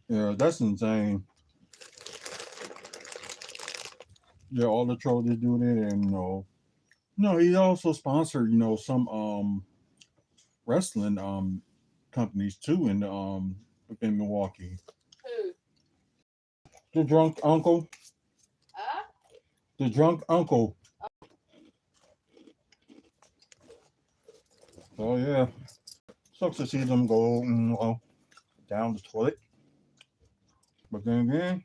Yeah, that's insane. Yeah, all the trolls they do it, and no, he also sponsored some wrestling companies too in Milwaukee. The drunk uncle, the drunk uncle. Oh yeah, sucks to see them go down the toilet. But then again,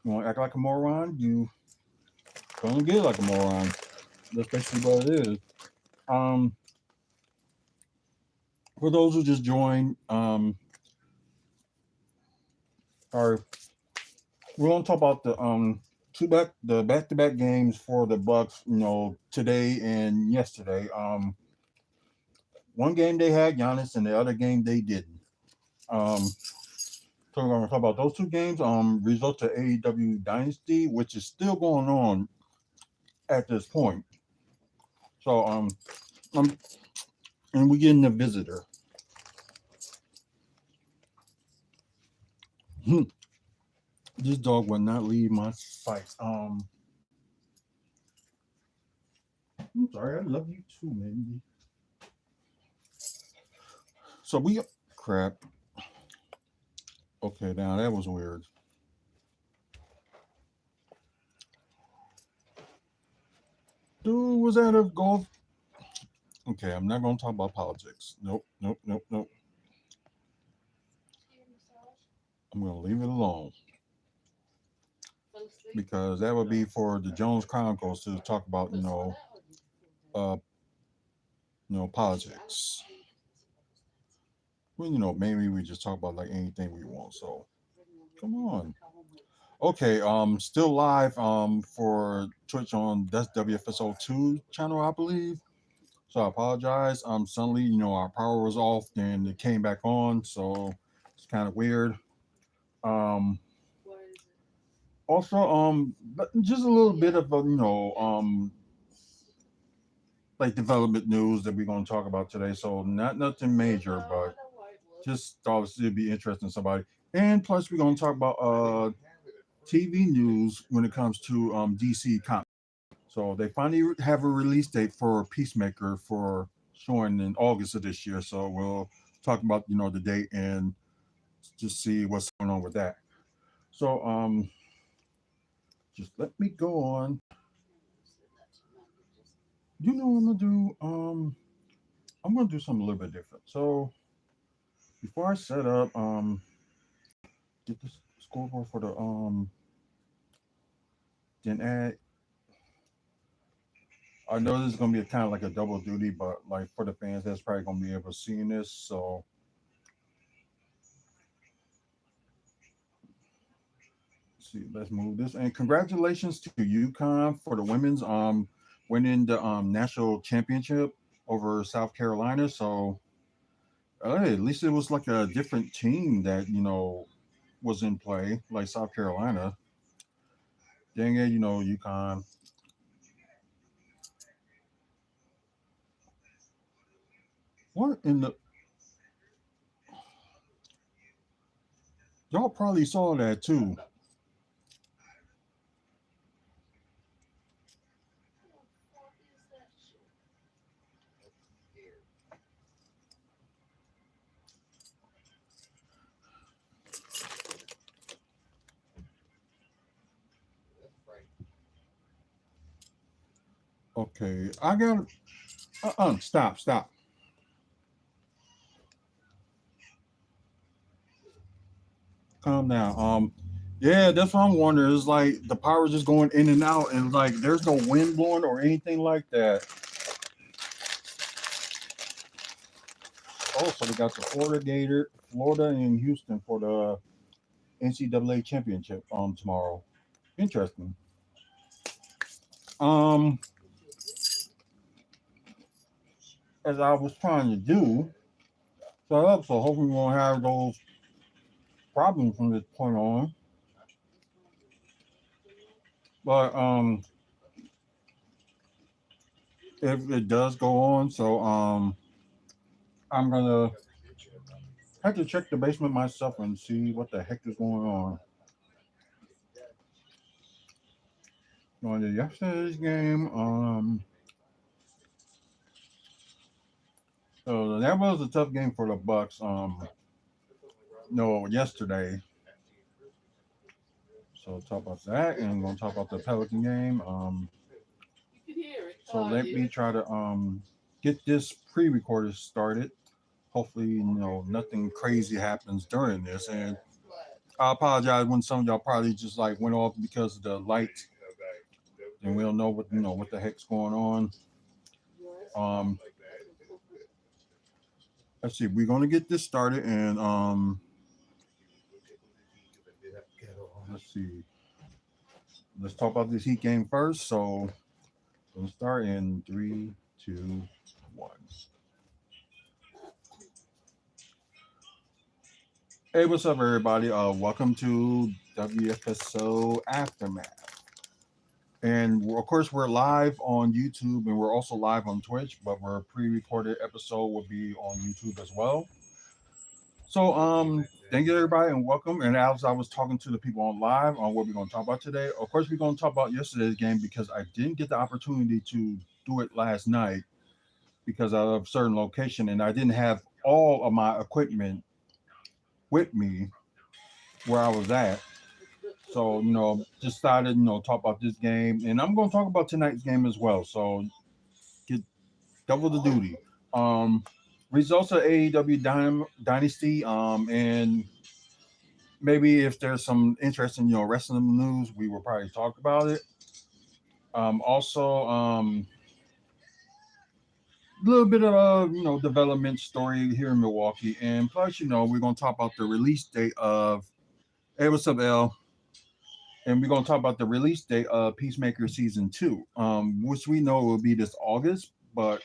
you want to act like a moron, you gonna get like a moron. That's basically what it is. Um, for those who just joined, or we're gonna talk about the back to back games for the Bucks. Today and yesterday. One game they had Giannis, and the other game they didn't. Um, so we're gonna talk about those two games. Results to AEW Dynasty, which is still going on at this point. So um, and we getting a visitor. This dog will not leave my sight. I'm sorry, I love you too, man. So we crap. Okay, now that was weird. Dude was at a golf. Okay, I'm not gonna talk about politics. Nope, nope, nope, nope. I'm gonna leave it alone because that would be for the Jones Chronicles to talk about, uh, politics. Well, maybe we just talk about like anything we want. So come on. Okay, still live for Twitch on that's WFSO 2 channel, I believe. So I apologize. Suddenly, our power was off, then it came back on, so it's kind of weird. Um, Also, but just a little bit of like development news that we're going to talk about today. So not nothing major, but just thought it'd be interesting to somebody. And plus, we're going to talk about TV news when it comes to DC Comics. So they finally have a release date for Peacemaker for showing in August of this year. So we'll talk about the date and just see what's going on with that. So just let me go on. You know what I'm gonna do? I'm gonna do something a little bit different. So before I set up, get the scoreboard for the then add. I know this is gonna be a kind of like a double duty, but like for the fans, that's probably gonna be able to see this. So see, let's move this. And congratulations to UConn for the women's winning the national championship over South Carolina. So hey, at least it was like a different team that was in play, like South Carolina. Dang it, UConn. What in the y'all probably saw that too. Okay, I got stop, stop. Calm down. Yeah, that's what I'm wondering. It's like the power just going in and out, and like there's no wind blowing or anything like that. Oh, so we got the Florida and Houston for the NCAA championship tomorrow. Interesting. Um, as I was trying to do, set up, so hopefully we won't have those problems from this point on. But if it does go on, so I'm gonna had to check the basement myself and see what the heck is going on. On the yesterday's game, so that was a tough game for the Bucks. No, yesterday. So talk about that, and I'm gonna talk about the Pelican game. So let me try to get this pre-recorded started. Hopefully, nothing crazy happens during this. And I apologize when some of y'all probably just like went off because of the light, and we don't know what the heck's going on. Um, let's see. We're gonna get this started, and let's see. Let's talk about this Heat game first. So we'll start in three, two, one. Hey, what's up, everybody? Welcome to WFSO Aftermath. And of course, we're live on YouTube and we're also live on Twitch, but our pre-recorded episode will be on YouTube as well. So, thank you, everybody, and welcome. And as I was talking to the people on live on what we're going to talk about today, of course, we're going to talk about yesterday's game because I didn't get the opportunity to do it last night because of a certain location, and I didn't have all of my equipment with me where I was at. So, just started, talk about this game. And I'm going to talk about tonight's game as well. So, get double the duty. Um, Results of AEW Dynasty. And maybe if there's some interesting, wrestling news, we will probably talk about it. Also, a little bit of development story here in Milwaukee, and plus, we're gonna talk about the release date of Hey, what's up, L? And we're gonna talk about the release date of Peacemaker season 2, which we know will be this August, but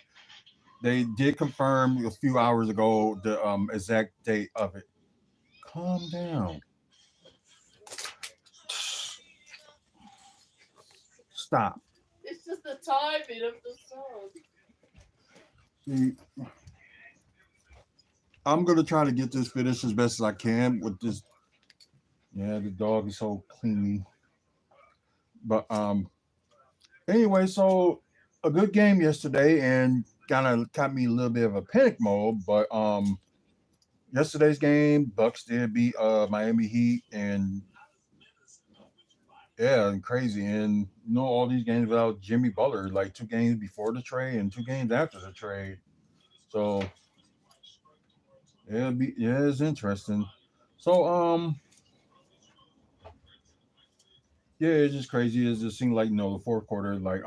they did confirm a few hours ago the exact date of it. Calm down. Stop. It's just the timing of the song. See, I'm gonna try to get this finished as best as I can with this. Yeah, the dog is so cleanly. But anyway, so a good game yesterday and kind of caught me a little bit of a panic mode. But yesterday's game, Bucks did beat Miami Heat, and yeah, and crazy. And all these games without Jimmy Butler, like 2 games before the trade and 2 games after the trade. So yeah, it's interesting. So yeah, it's just crazy. It just seemed like the fourth quarter, like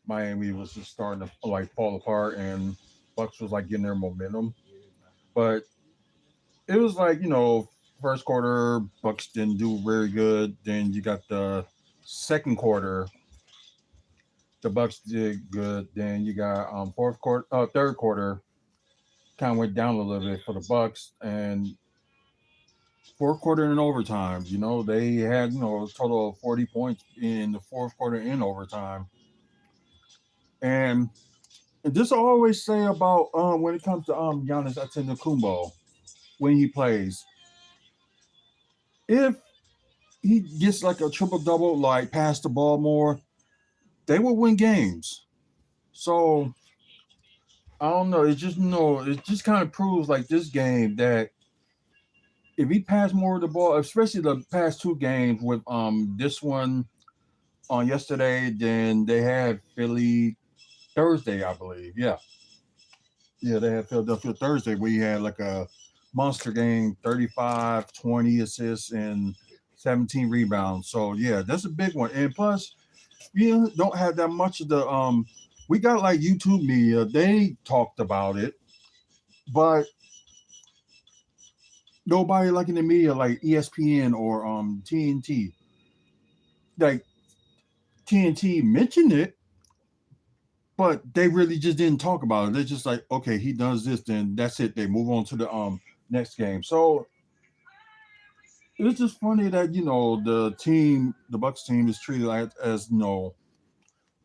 Miami was just starting to like fall apart, and Bucks was like getting their momentum. But it was like first quarter Bucks didn't do very good. Then you got the second quarter, the Bucks did good. Then you got fourth quarter, third quarter kind of went down a little bit for the Bucks, and fourth quarter and overtime. They had a total of 40 points in the fourth quarter in overtime, and this I always say about when it comes to Giannis Antetokounmpo when he plays. If he gets like a triple double, like pass the ball more, they will win games. So I don't know. It just kind of proves like this game that if he passed more of the ball, especially the past 2 games with this one on yesterday, then they had Philly Thursday, I believe. Yeah, they had Philadelphia Thursday where he had like a monster game, 35, 20 assists, and 17 rebounds. So yeah, that's a big one. And plus, we don't have that much of the we got like YouTube media, they talked about it, but nobody like in the media like ESPN or TNT. Like TNT mentioned it, but they really just didn't talk about it. They're just like, okay, he does this, then that's it. They move on to the next game. So it's just funny that the Bucks team is treated like as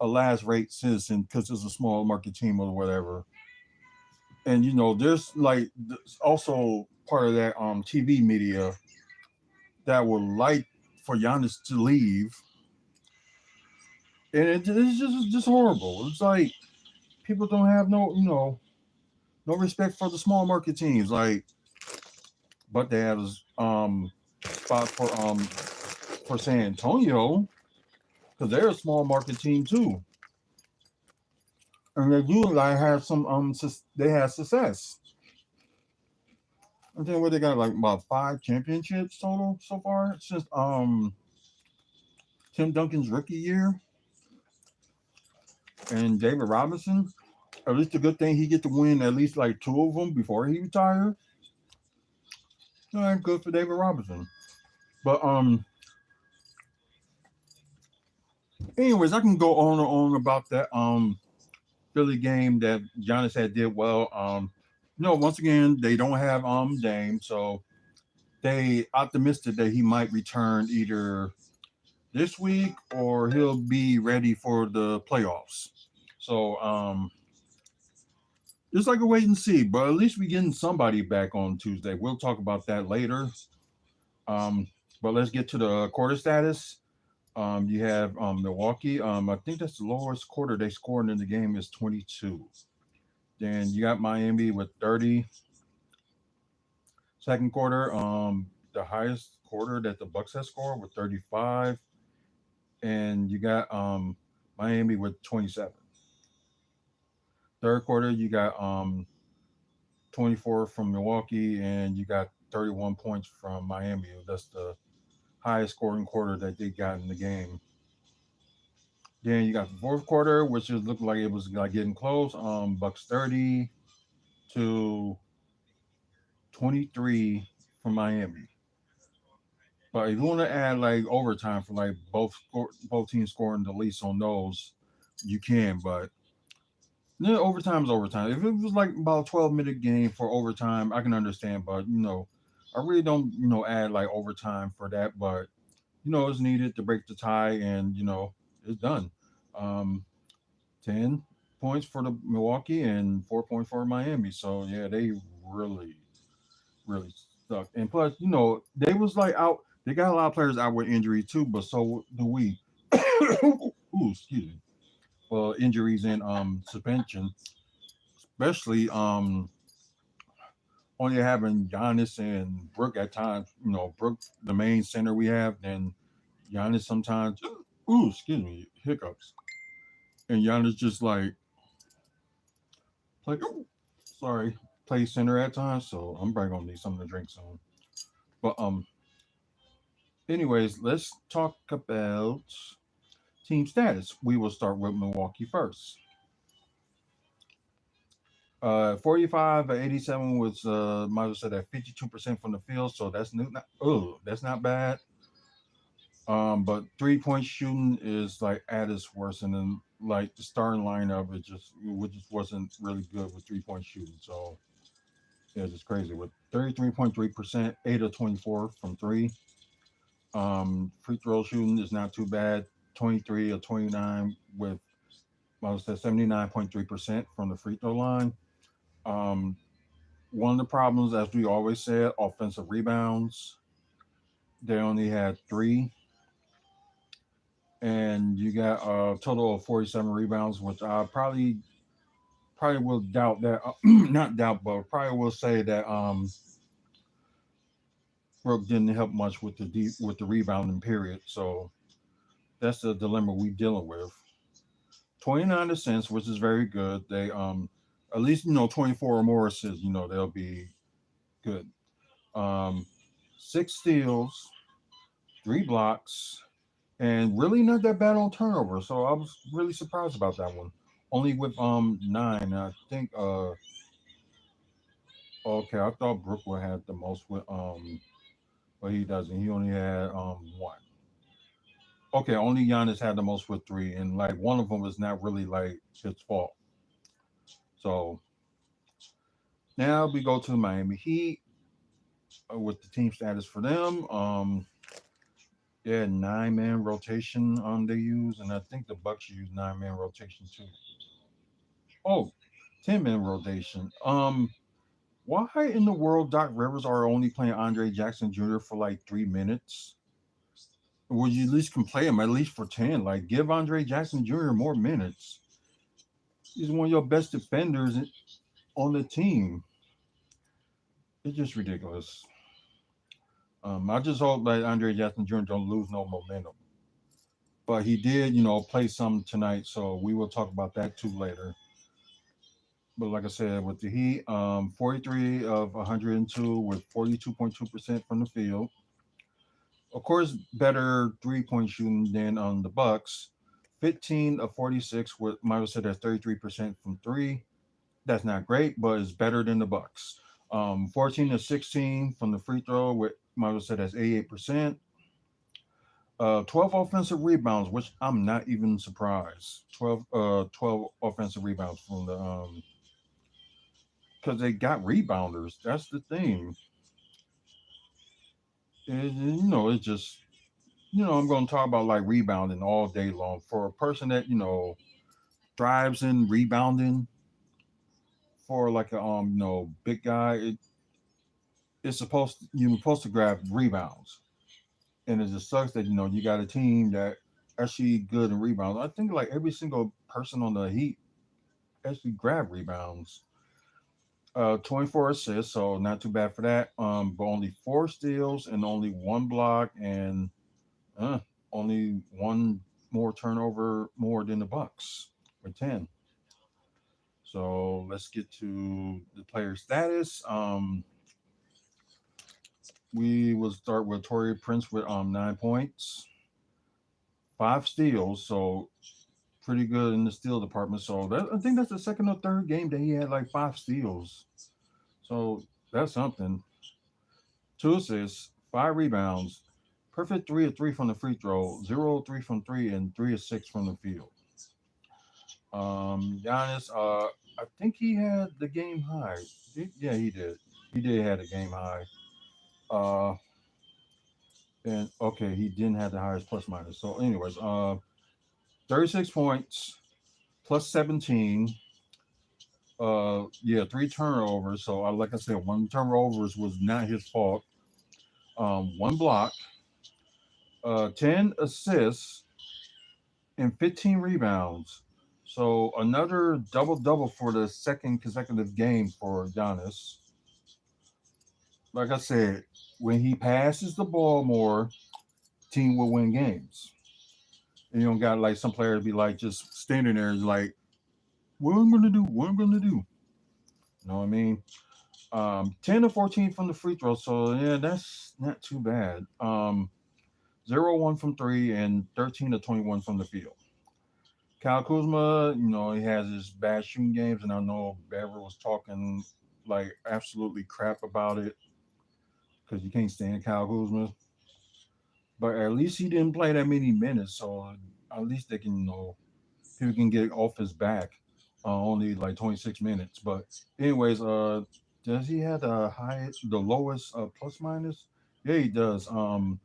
a last rate citizen because it's a small market team or whatever. And there's like also part of that TV media that would like for Giannis to leave, and it's just horrible. It's like people don't have no respect for the small market teams. Like, but they have a spot for San Antonio because they're a small market team too, and they do like have some they have success. I think what they got like about 5 championships total so far since Tim Duncan's rookie year and David Robinson. At least a good thing he get to win at least like two of them before he retires. All right, good for David Robinson. But anyways, I can go on and on about that Philly game that Giannis had did well. Once again they don't have Dame, so they optimistic that he might return either this week or he'll be ready for the playoffs. So it's like a wait and see, but at least we getting somebody back on Tuesday. We'll talk about that later. Um, but let's get to the quarter status. You have Milwaukee. I think that's the lowest quarter they scored in the game is 22. Then you got Miami with 30. Second quarter, the highest quarter that the Bucks have scored with 35, and you got Miami with 27. Third quarter, you got 24 from Milwaukee, and you got 31 points from Miami. That's the highest scoring quarter that they got in the game. Then you got the fourth quarter, which is looking like it was like getting close. Bucks 30 to 23 from Miami. But if you want to add like overtime for like both teams scoring the least on those, you can. But overtime is overtime. If it was like about a 12-minute game for overtime, I can understand. But I really don't add like overtime for that. But it's needed to break the tie, and it's done. Um, 10 points for the Milwaukee and 4 points for Miami. So yeah, they really, really stuck. And plus, they was like out. They got a lot of players out with injury too, but so do we. Ooh, excuse me. Well, injuries and suspension, especially only having Giannis and Brook at times. Brook the main center we have, then Giannis sometimes. Ooh, excuse me, hiccups. And Giannis just like play. Ooh, sorry, play center at times. So I'm probably gonna need something to drink soon. But anyways, let's talk about team status. We will start with Milwaukee first. 45 or 87 was might as well say that 52% from the field, so that's not bad. But 3 point shooting is like at its worst, and then like the starting lineup, it just wasn't really good with 3 point shooting. So yeah, it's just crazy with 33.3%, 8 of 24 from three. Free throw shooting is not too bad, 23 or 29 with I was at 79.3% from the free throw line. Um, One of the problems, as we always said, offensive rebounds. They only had three, and you got a total of 47 rebounds, which I probably will doubt that. Not doubt, but probably will say that Brooke didn't help much with the rebounding period. So that's the dilemma we dealing with. 29 assists, which is very good. They at least 24 or more assists. They'll be good. Um, 6 steals, 3 blocks, and really not that bad on turnover. So I was really surprised about that one. Only with 9. I think okay, I thought Brookwood had the most with but he doesn't. He only had one. Okay, only Giannis had the most with 3, and like one of them was not really like his fault. So now we go to the Miami Heat with the team status for them. Yeah, 9-man rotation they use, and I think the Bucks use 9-man rotation too. Oh, 10-man rotation. Why in the world Doc Rivers are only playing Andre Jackson Jr. for like 3 minutes? Would you at least can play him at least for 10? Like give Andre Jackson Jr. more minutes. He's one of your best defenders on the team. It's just ridiculous. I just hope that Andre Jackson Jr. don't lose no momentum. But he did, play some tonight, so we will talk about that too later. But like I said, with the Heat, 43 of 102 with 42.2% from the field. Of course, better 3-point shooting than on the Bucks. 15 of 46 with Michael said that's 33% from three. That's not great, but it's better than the Bucks. 14 of 16 from the free throw with Michael said that's 88%. 12 offensive rebounds, which I'm not even surprised. 12 offensive rebounds from the because they got rebounders. That's the thing. It's just I'm going to talk about like rebounding all day long for a person that thrives in rebounding for like a big guy. It's you're supposed to grab rebounds, and it just sucks that you got a team that actually good in rebounds. I think like every single person on the Heat actually grab rebounds. 24 assists, so not too bad for that. But only four steals and only one block and uh, only one more turnover more than the Bucks with 10. So let's get to the player status. We will start with Torrey Prince with 9 points, five steals, so pretty good in the steal department. So I think that's the second or third game that he had like five steals. So that's something. Two assists, five rebounds, perfect 3 of 3 from the free throw, 0 of 3 from three, and 3 of 6 from the field. Giannis, I think he had the game high. Yeah, he did. He did have a game high. Uh, and okay, he didn't have the highest plus minus. So, anyways, 36 points, plus 17. Yeah, three turnovers. So, like I said, one turnovers was not his fault. One block, 10 assists, and 15 rebounds. So another double double for the second consecutive game for Giannis. Like I said, when he passes the ball more, team will win games. And you don't got like some players be like just standing there like, what I'm gonna do, what I'm gonna do. You know what I mean? 10 to 14 from the free throw, so yeah, that's not too bad. 0 1 from three and 13 to 21 from the field. Kyle Kuzma, he has his bad shooting games, and I know Bever was talking like absolutely crap about it because you can't stand Kyle Kuzma. But at least he didn't play that many minutes, so at least they can, people can get off his back. Only like 26 minutes, but anyways, does he have the lowest plus minus? Yeah, he does. The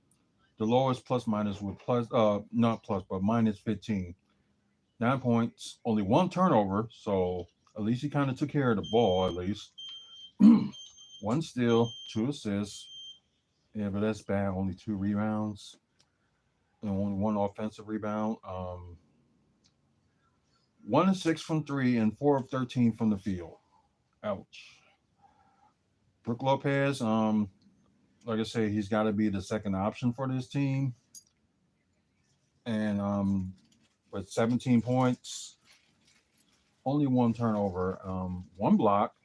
lowest plus minus with plus not plus but minus 15. 9 points, only one turnover, so at least he kind of took care of the ball, at least. One steal, two assists. Yeah, but that's bad. Only two rebounds and only one offensive rebound. 1 of 6 from three and 4 of 13 from the field. Ouch. Brook Lopez, like I say, he's got to be the second option for this team. And with 17 points, only one turnover, one block,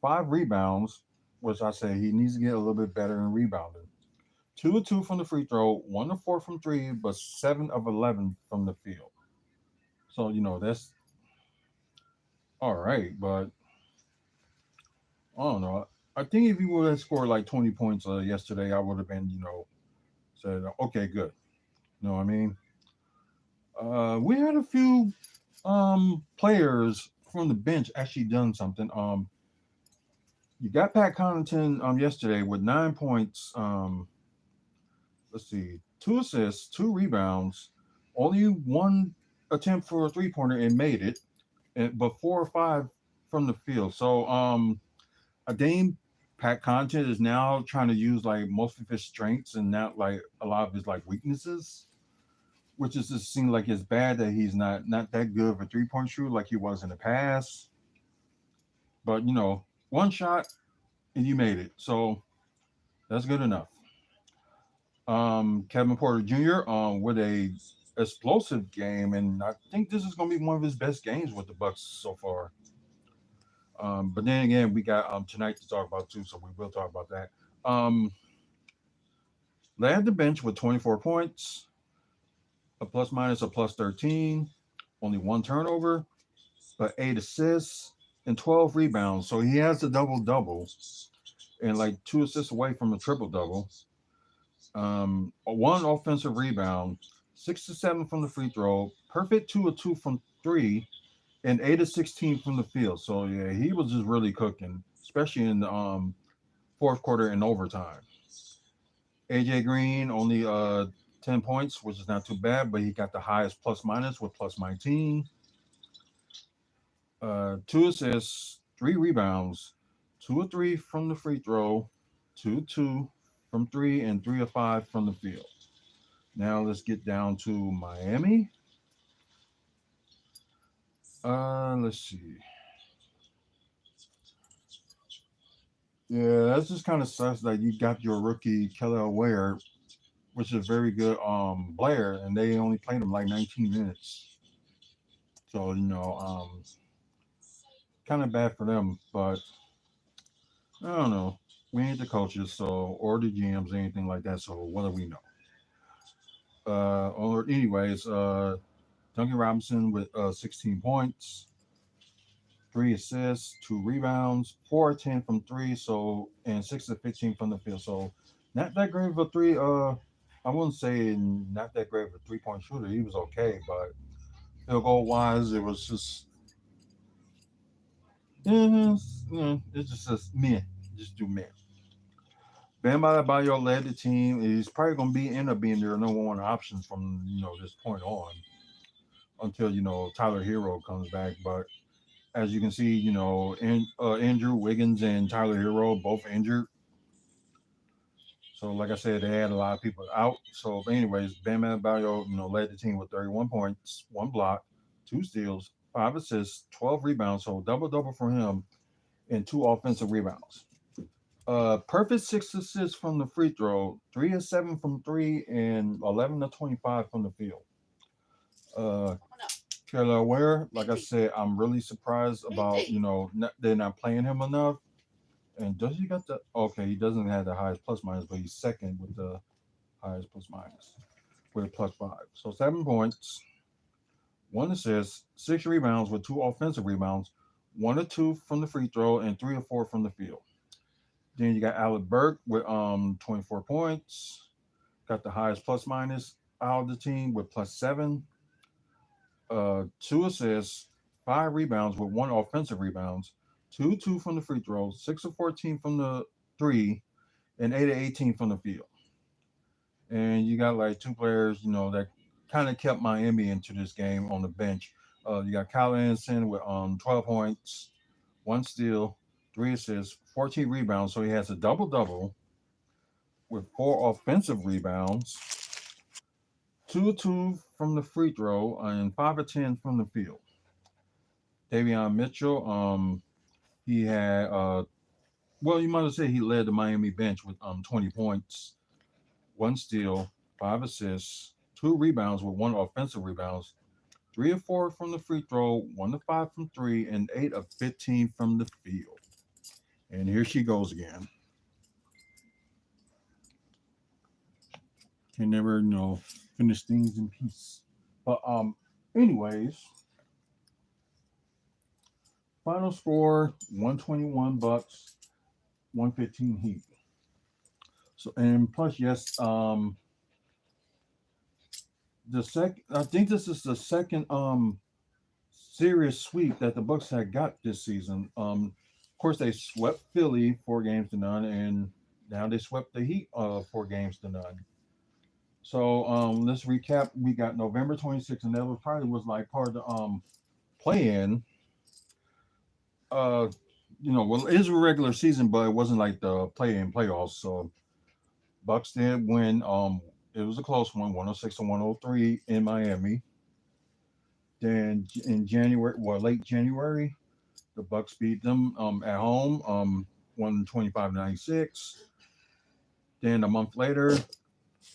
five rebounds, which I say he needs to get a little bit better in rebounding. 2 of 2 from the free throw, 1 of 4 from three, but 7 of 11 from the field. So that's all right, but I don't know. I think if he would have scored like 20 points yesterday, I would have been said okay, good. You know what I mean? We had a few players from the bench actually done something. You got Pat Connaughton yesterday with 9 points. Let's see, two assists, two rebounds, only one attempt for a three pointer and made it. but 4 or 5 from the field. So I think Pat Content is now trying to use like most of his strengths and not like a lot of his like weaknesses, which is just seems like it's bad that he's not that good of a 3 point shooter like he was in the past. But one shot and you made it, so that's good enough. Kevin Porter Jr. With a explosive game, and I think this is going to be one of his best games with the Bucks so far. But then again, we got tonight to talk about too, so we will talk about that. Led the bench with 24 points, a plus minus a plus 13, only one turnover, but 8 assists and 12 rebounds. So he has a double double and like 2 assists away from a triple double. One offensive rebound, 6 to 7 from the free throw, perfect 2 of 2 from three, and 8 of 16 from the field. So yeah, he was just really cooking, especially in the fourth quarter and overtime. AJ Green only 10 points, which is not too bad, but he got the highest plus minus with plus 19. 2 assists, 3 rebounds, 2 of 3 from the free throw, 2 of 2 from three, and 3 of 5 from the field. Now let's get down to Miami. Let's see. Yeah, that's just kind of sucks that you got your rookie Kelly Ware, which is very good player, and they only played him like 19 minutes. So kind of bad for them. But I don't know. We ain't the coaches, so or the GMs, anything like that. So what do we know? Or anyways, Duncan Robinson with 16 points, 3 assists, 2 rebounds, 4 of 10 from three, so and 6 of 15 from the field. So not that great of a three. I wouldn't say not that great of a 3 point shooter. He was okay, but field goal wise, it was just it's just meh. Just do meh. Bam Adebayo led the team. He's probably going to end up being their number one options from this point on until Tyler Hero comes back. But as you can see, Andrew Wiggins and Tyler Hero both injured. So like I said, they had a lot of people out. So anyways, Bam Adebayo led the team with 31 points, 1 block, 2 steals, 5 assists, 12 rebounds. So double double for him and 2 offensive rebounds. Perfect 6 assists from the free throw, 3 of 7 from three, and 11 of 25 from the field. Uh, Taylor Ware, like I said, I'm really surprised about they're not playing him enough. And does he got the okay? He doesn't have the highest plus minus, but he's second with the highest plus minus with +5. So 7 points, 1 assist, 6 rebounds with 2 offensive rebounds, 1 of 2 from the free throw, and 3 of 4 from the field. Then you got Alec Burke with 24 points. Got the highest plus minus out of the team with +7. 2 assists, 5 rebounds with 1 offensive rebounds, 2 from the free throw, 6 of 14 from the three, and 8 of 18 from the field. And you got like two players, that kind of kept Miami into this game on the bench. You got Kyle Anderson with 12 points, 1 steal, 3 assists, 14 rebounds. So he has a double double with 4 offensive rebounds, 2 of 2 from the free throw, and 5 of 10 from the field. Davion Mitchell, he had well, you might as well say he led the Miami bench with 20 points, 1 steal, 5 assists, 2 rebounds with 1 offensive rebounds, 3 of 4 from the free throw, 1 of 5 from three, and 8 of 15 from the field. And here she goes again. Can never finish things in peace. But anyways, final score 121 Bucks, 115 Heat. So and plus yes, the second I think this is the second serious sweep that the Bucks had got this season. Of course they swept Philly 4 games to none, and now they swept the Heat 4 games to none. So let's recap. We got November 26th, and that was probably was like part of the play in. uh, well, it is a regular season, but it wasn't like the play-in playoffs. So Bucks did win. It was a close one, 106 to 103 in Miami. Then in January, well, late January, the Bucks beat them at home, 125-96. Then a month later,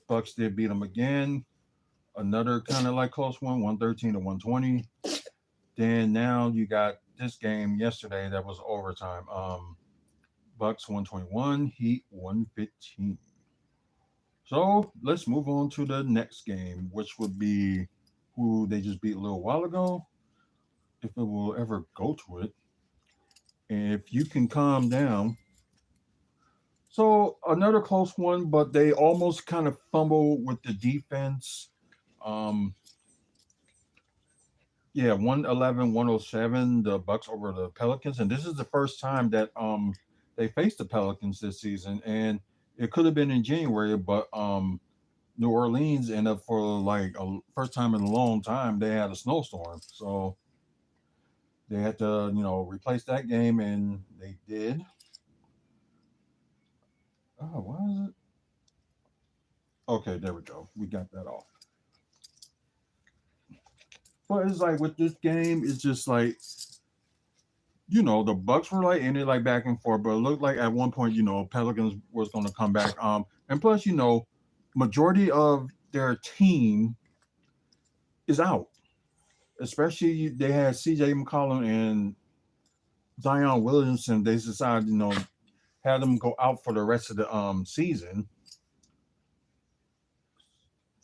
Bucks did beat them again. Another kind of like close one, 113 to 120. Then now you got this game yesterday that was overtime. Bucks 121, Heat 115. So let's move on to the next game, which would be who they just beat a little while ago, if it will ever go to it. And if you can calm down. So another close one, but they almost kind of fumble with the defense. Um, yeah, 111-107, the Bucks over the Pelicans. And this is the first time that they faced the Pelicans this season. And it could have been in January, but New Orleans ended up for like a first time in a long time they had a snowstorm, so they had to replace that game, and they did. Oh, why is it? Okay, there we go. We got that off. But it's like with this game, it's just like the Bucks were like in it like back and forth, but it looked like at one point Pelicans was going to come back. And plus majority of their team is out. Especially they had CJ McCollum and Zion Williamson. They decided had them go out for the rest of the season.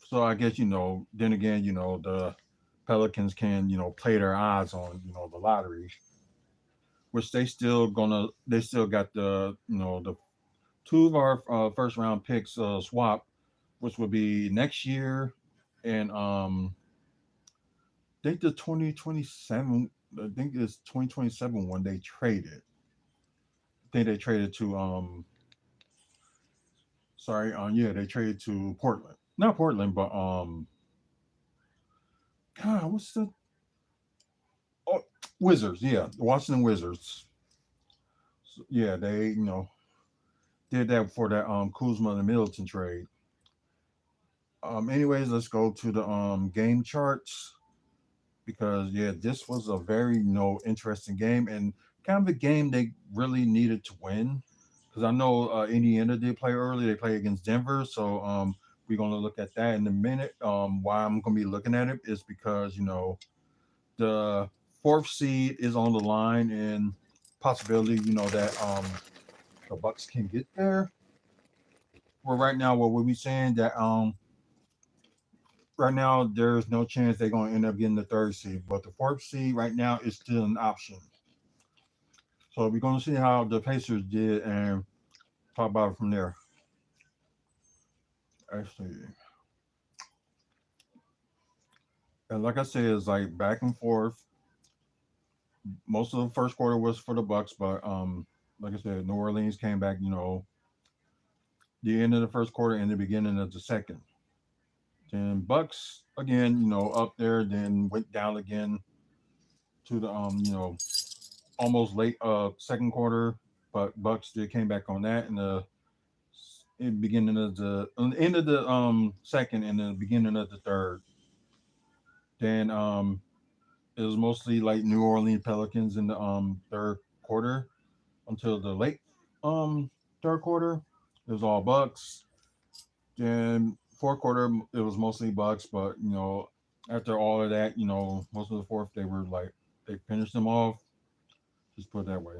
So I guess then again the Pelicans can play their odds on the lottery, which they still got the the two of our first round picks swap, which would be next year, and I think the 2027. I think it's 2027 when they traded. I think they traded to sorry, yeah, they traded to Portland. Not Portland, but God, what's the oh, Wizards? Yeah, the Washington Wizards. So, yeah, they did that for that Kuzma and Middleton trade. Anyways, let's go to the game charts because yeah, this was a very interesting game and kind of a game they really needed to win because I know Indiana did play early. They play against Denver, so we're gonna look at that in a minute. Why I'm gonna be looking at it is because the fourth seed is on the line and possibility that the Bucks can get there. Well, right now, what we'll be saying that right now there's no chance they're going to end up getting the third seed, but the fourth seed right now is still an option. So we're going to see how the Pacers did and talk about it from there. Actually, and like I said, it's like back and forth. Most of the first quarter was for the Bucks, but like I said, New Orleans came back. The end of the first quarter and the beginning of the second. Then Bucks again, up there, then went down again to the almost late second quarter, but Bucks did came back on that in the beginning of the end of the second and the beginning of the third. Then it was mostly like New Orleans Pelicans in the third quarter until the late um third quarter. It was all Bucks. Then fourth quarter it was mostly Bucks, but after all of that, most of the fourth they were like they finished them off. Just put it that way.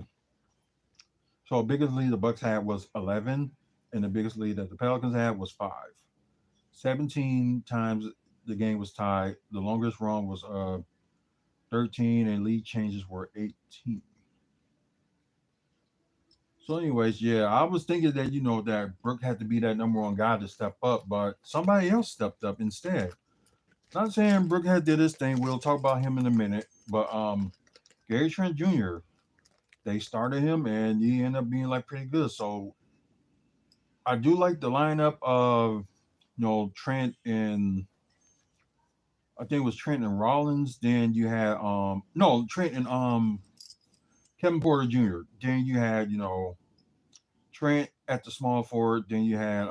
So biggest lead the Bucks had was 11, and the biggest lead that the Pelicans had was 5. 17 times the game was tied. The longest run was 13, and lead changes were 18. So, anyways, yeah, I was thinking that that Brooke had to be that number one guy to step up, but somebody else stepped up instead. Not saying Brooke had did this thing. We'll talk about him in a minute, but Gary Trent Jr. They started him, and he ended up being like pretty good. So I do like the lineup of Trent and I think it was Trent and Rollins. Then you had no Trent and Kevin Porter Jr. Then you had, Trent at the small forward. Then you had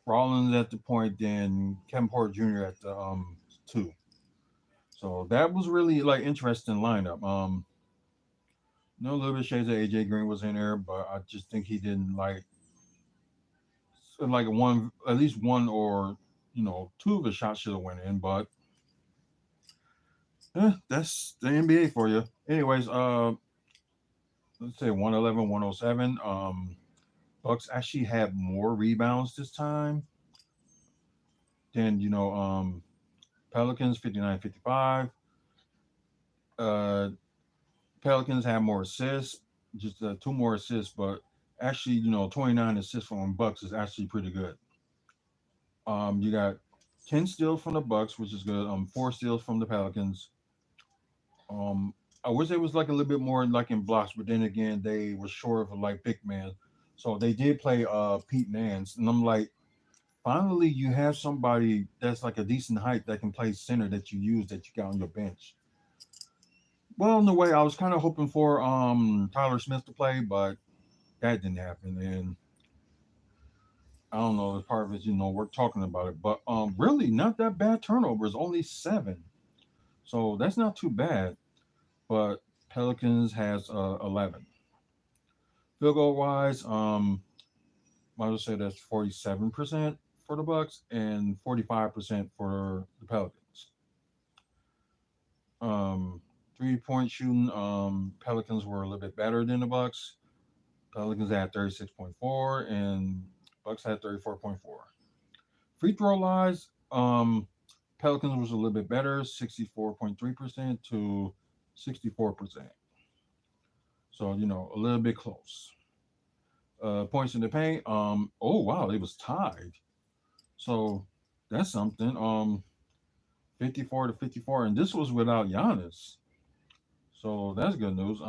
Rollins at the point. Then Kevin Porter Jr. at the two. So that was really like interesting lineup. A little bit of shades of AJ Green was in there, but I just think he didn't like one, at least one or two of his shots should have went in. But that's the NBA for you. Anyways, let's say 111, 107. Bucks actually had more rebounds this time than Pelicans 59-55. Uh, Pelicans had more assists, just two more assists, but actually 29 assists from Bucks is actually pretty good. You got 10 steals from the Bucks, which is good. Four steals from the Pelicans. Um, I wish it was like a little bit more like in blocks, but then again, they were short of like big man. So they did play Pete Nance, and I'm like, finally you have somebody that's like a decent height that can play center that you use that you got on your bench. Well, in a way, I was kind of hoping for Tyler Smith to play, but that didn't happen, and I don't know. As part of it, we're talking about it, but really not that bad turnovers, only seven, so that's not too bad. But Pelicans has 11. Field goal wise, might as well say that's 47% for the Bucks and 45% for the Pelicans. Um, 3-point shooting, Pelicans were a little bit better than the Bucks. Pelicans had 36.4 and Bucks had 34.4. Free throw wise, Pelicans was a little bit better, 64.3% to 64%. So, a little bit close. Points in the paint, oh wow, it was tied. So that's something. 54-54, and this was without Giannis. So that's good news.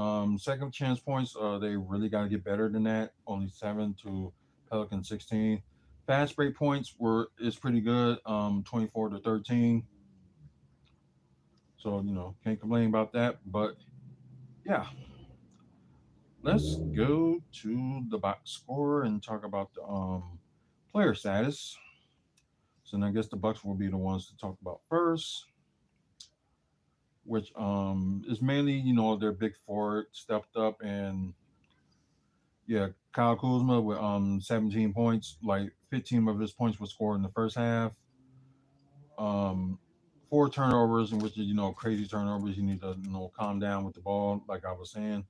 Second chance points, they really got to get better than that. Only 7 to Pelican 16. Fast break points were is pretty good. 24-13. So can't complain about that. But yeah, let's go to the box score and talk about the player status. So then I guess the Bucks will be the ones to talk about first, which is mainly their big four stepped up, and yeah, Kyle Kuzma with 17 points. Like 15 of his points were scored in the first half. Um, four turnovers, in which is crazy turnovers. You need to calm down with the ball, like I was saying.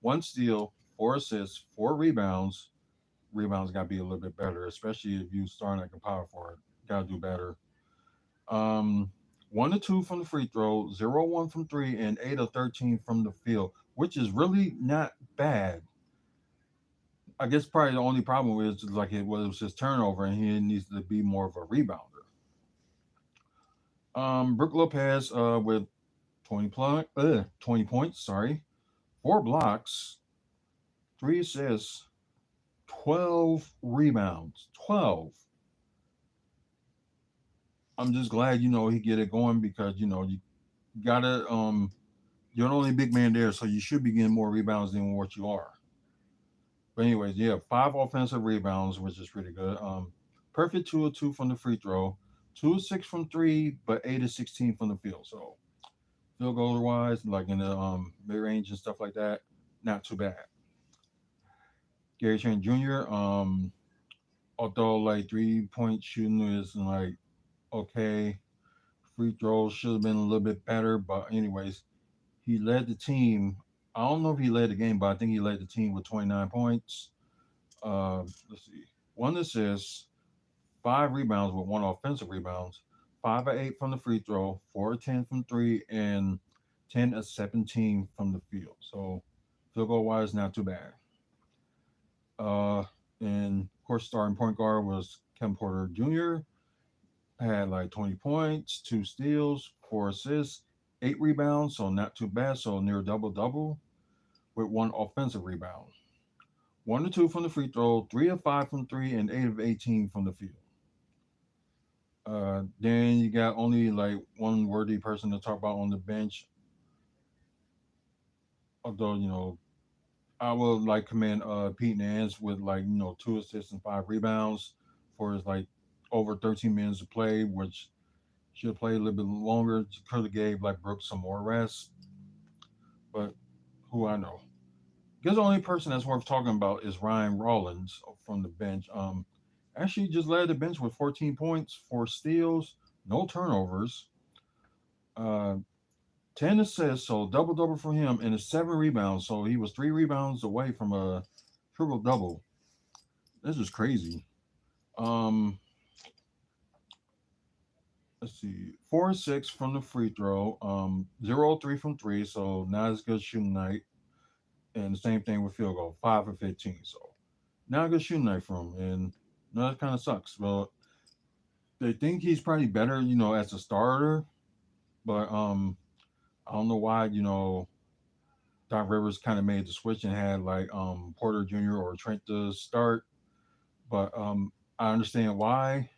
One steal, four assists, four rebounds. Rebounds got to be a little bit better, especially if you start like a power forward. Got to do better. Um, 1 to 2 from the free throw, 0-1 from three, and 8 of 13 from the field, which is really not bad. I guess probably the only problem is like it was his turnover, and he needs to be more of a rebounder. Brook Lopez with 20 points, sorry, four blocks, three assists, 12 rebounds, 12. I'm just glad he get it going because you gotta you're the only big man there, so you should be getting more rebounds than what you are. But anyways, yeah, five offensive rebounds, which is pretty good. Perfect 2 of 2 from the free throw, 2 of 6 from three, but 8 of 16 from the field. So field goal wise, like in the mid range and stuff like that, not too bad. Gary Trent Jr. Although like 3-point shooting is like okay, free throws should have been a little bit better, but anyways, he led the team. I don't know if he led the game, but I think he led the team with 29 points. Let's see, one assist, five rebounds with one offensive rebounds, 5 of 8 from the free throw, 4 of 10 from three, and 10 of 17 from the field. So field goal wise, not too bad. Uh, and of course, starting point guard was Kevin Porter Jr. Had like 20 points, two steals, four assists, eight rebounds, so not too bad. So near double double with one offensive rebound. 1 to 2 from the free throw, 3 of 5 from three, and 8 of 18 from the field. Then you got only like one worthy person to talk about on the bench. Although I would like commend Pete Nance with like 2 assists and 5 rebounds for his like over 13 minutes of play, which should have played a little bit longer. Could have gave like Brooks some more rest, but who I know. Because the only person that's worth talking about is Ryan Rollins from the bench. Actually just led the bench with 14 points, 4 steals, no turnovers, uh, 10 assists, so double double for him, and 7 rebounds. So he was 3 rebounds away from a triple double. This is crazy. Um, let's see, 4 6 from the free throw, 0 3 from three, so not as good shooting night. And the same thing with field goal, 5 for 15. So not a good shooting night for him, and that kind of sucks. Well, they think he's probably better, as a starter, but I don't know why, Doc Rivers kind of made the switch and had like Porter Jr. or Trent to start, but I understand why,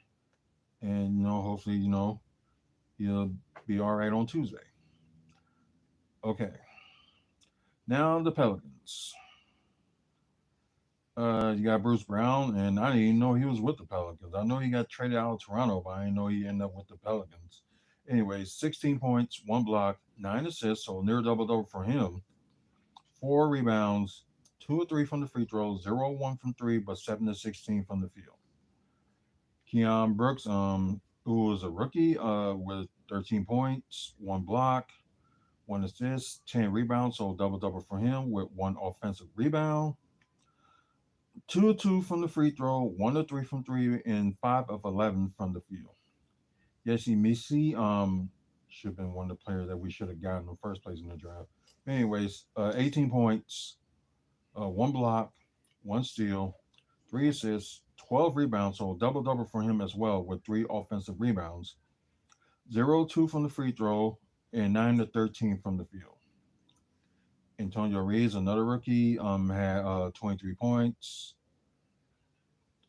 and hopefully he'll be all right on Tuesday. Okay, now the Pelicans. You got Bruce Brown, and I didn't even know he was with the Pelicans. I know he got traded out of Toronto, but I didn't know he ended up with the Pelicans. Anyways, 16 points, 1 block, 9 assists, so near double double for him. 4 rebounds, 2 or 3 from the free throws, 0 1 from three, but 7 to 16 from the field. Keon Brooks, who was a rookie, with 13 points, 1 block, 1 assist, 10 rebounds, so double double for him with 1 offensive rebound. 2 of 2 from the free throw, 1 of 3 from three, and 5 of 11 from the field. Yessi Misi should have been one of the players that we should have gotten in the first place in the draft. Anyways, 18 points, 1 block, 1 steal, 3 assists, 12 rebounds, so double double for him as well with 3 offensive rebounds. 0 2 from the free throw, and 9 to 13 from the field. Antonio Reeves, another rookie, had 23 points,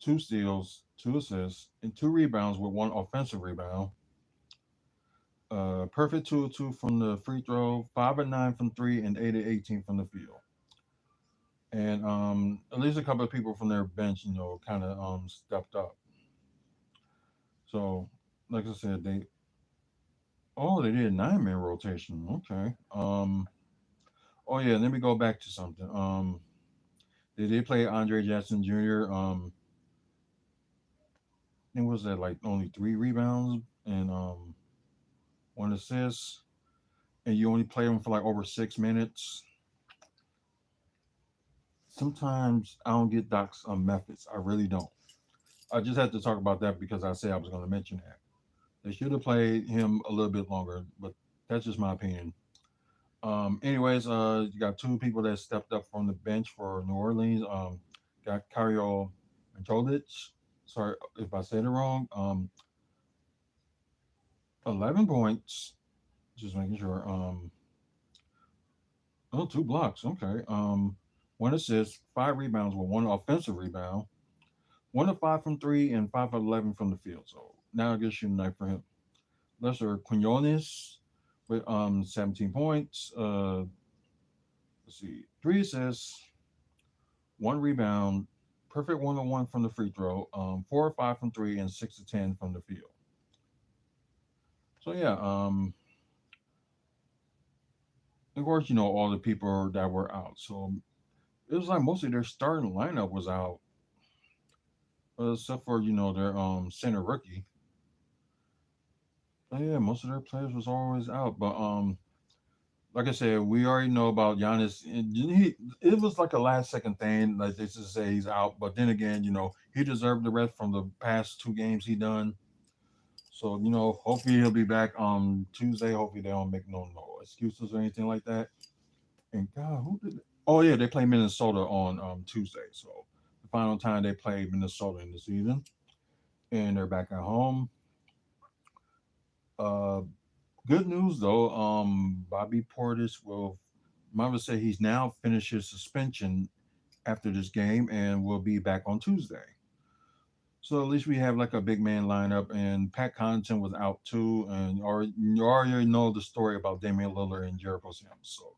2 steals, 2 assists, and 2 rebounds with 1 offensive rebound. Perfect 2 of 2 from the free throw, 5 of 9 from three, and 8 of 18 from the field. And at least a couple of people from their bench, kind of stepped up. So, like I said, they did 9 man rotation. Okay. Oh yeah, let me go back to something. They did play Andre Jackson Jr. It was that like only 3 rebounds and 1 assist, and you only play him for like over 6 minutes. Sometimes I don't get Doc's methods. I really don't. I just had to talk about that because I said I was going to mention that. They should have played him a little bit longer, but that's just my opinion. Anyways, you got 2 people that stepped up from the bench for New Orleans. Got Kario Antolich. Sorry if I said it wrong. 11 points. Just making sure. Oh, 2 blocks. Okay. 1 assist, 5 rebounds with 1 offensive rebound. 1 of 5 from three and 5 of 11 from the field. So now a good shooting night for him. Lesser Quinones with 17 points. Let's see, 3 assists, 1 rebound, perfect 1 on 1 from the free throw. 4 or 5 from three and 6 of 10 from the field. So yeah, of course all the people that were out. So it was like mostly their starting lineup was out, except for their center rookie. But yeah, most of their players was always out. But like I said, we already know about Giannis. And it was like a last second thing, like they just say he's out. But then again, he deserved the rest from the past 2 games he done. So hopefully he'll be back on Tuesday. Hopefully they don't make no excuses or anything like that. And God, who did? Oh yeah, they play Minnesota on Tuesday. So the final time they played Minnesota in the season, and they're back at home. Uh, Good news though, Bobby Portis will. Mama said he's now finished his suspension after this game and will be back on Tuesday. So at least we have like a big man lineup, and Pat Connaughton was out too, and you already know the story about Damian Lillard and Jericho Sims. So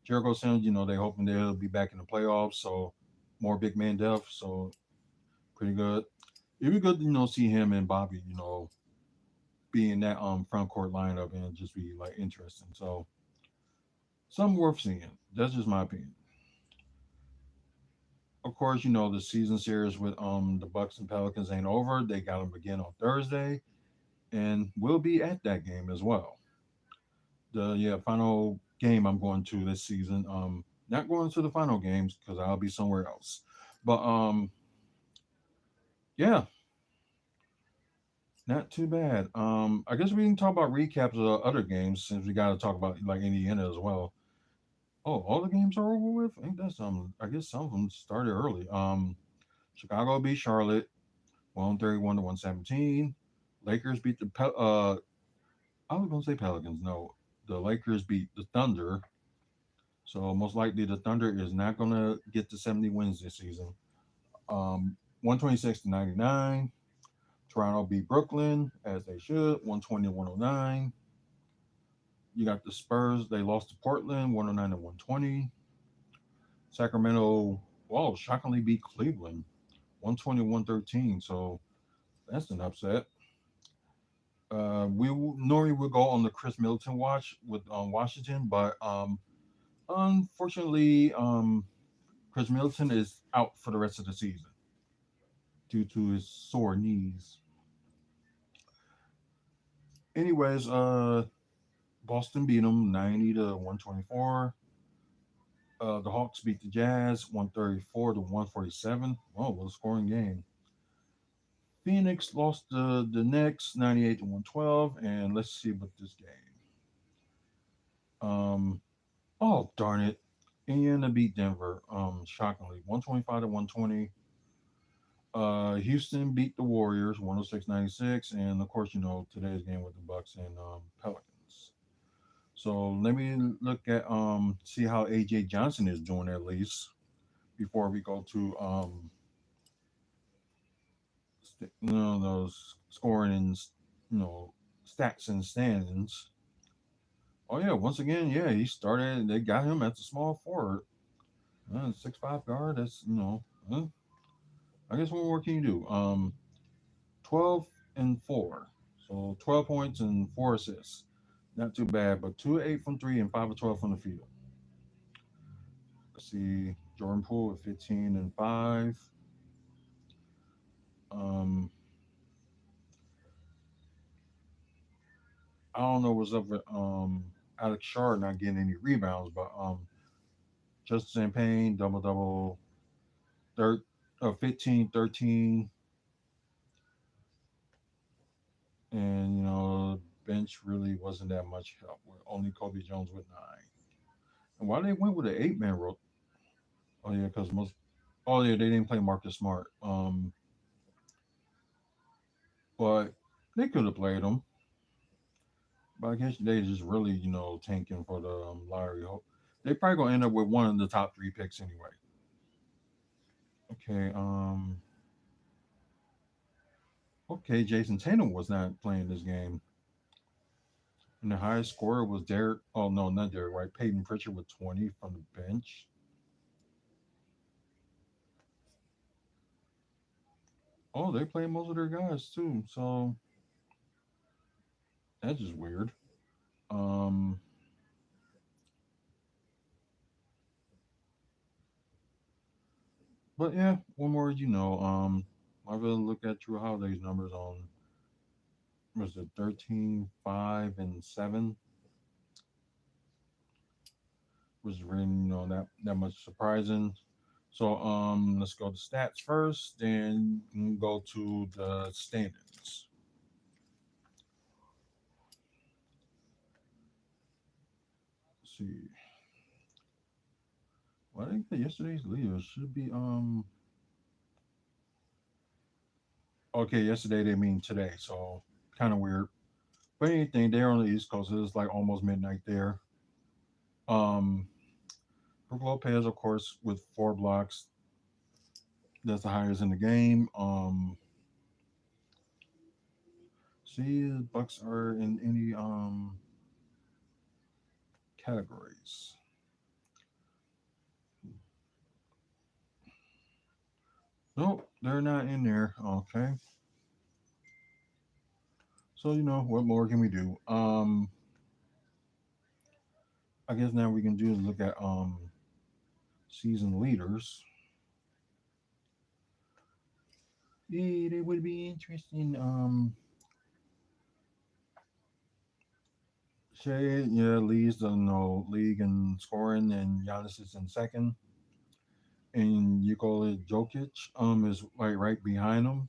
Jericho said, they're hoping they'll be back in the playoffs, so more big man depth. So pretty good. It'd be good to see him and Bobby, be in that front court lineup and just be like interesting. So something worth seeing. That's just my opinion. Of course, the season series with the Bucks and Pelicans ain't over. They got them again on Thursday, and we'll be at that game as well. The final game I'm going to this season. Not going to the final games because I'll be somewhere else. But yeah, not too bad. I guess we can talk about recaps of other games since we got to talk about like Indiana as well. Oh, all the games are over with. Ain't that something? I guess some of them started early. Chicago beat Charlotte 131 to 117. Lakers beat I was gonna say Pelicans. No, the Lakers beat the Thunder. So most likely the Thunder is not gonna get to 70 wins this season. 126 to 99. Toronto beat Brooklyn as they should. 120 to 109. You got the Spurs. They lost to Portland 109 to 120. Sacramento, wow, shockingly beat Cleveland 120 113. So that's an upset. Normally would go on the Chris Middleton watch with Washington, but unfortunately, Chris Middleton is out for the rest of the season due to his sore knees. Anyways, Boston beat them 90 to 124. The Hawks beat the Jazz 134 to 147. Oh, what a scoring game. Phoenix lost the Knicks 98 to 112. And let's see what this game. Um, oh, darn it. Indiana beat Denver, shockingly, 125 to 120. Houston beat the Warriors 106-96, and of course, today's game with the Bucks and Pelicans. So let me look at see how AJ Johnson is doing at least before we go to those scoring and stats and standings. Oh yeah, once again, yeah, he started. They got him at the small forward, 6'5" guard. That's I guess what more can you do? 12 and 4, so 12 points and 4 assists. Not too bad, but 2 of 8 from three and 5 of 12 from the field. Let's see, Jordan Poole at 15 and 5. Um, I don't know what's up with Alex Shard not getting any rebounds, but Justin Payne double double, 15, 13, and bench really wasn't that much help with only Kobe Jones with 9. And why they went with an 8-man roll? Oh yeah, because most. Oh yeah, they didn't play Marcus Smart. But they could have played him. But I guess they just really, tanking for the lottery. They probably gonna end up with one of the top 3 picks anyway. Okay. Okay. Jason Tatum was not playing this game, and the highest scorer was Derek. Oh no, not Derek. Right, Peyton Pritchard with 20 from the bench. Oh, they play most of their guys too. So that's just weird. Um, but yeah, one more. I will look at Drew Holiday's numbers on was it 13, 5, and 7, was really that much surprising. So let's go to stats first, then go to the standings. Let's see. Well, I think that yesterday's leaders should be okay, yesterday they mean today, so kind of weird. But anything, they're on the East Coast. It's like almost midnight there. Um Brook Lopez, of course, with 4 blocks. That's the highest in the game. See, the Bucks are in any categories. Nope, they're not in there. Okay, so what more can we do? I guess now we can do is look at season leaders. Yeah, they would be interesting. Shea, yeah, leads the league in scoring, and Giannis is in second, and you call it Jokic is like right behind him.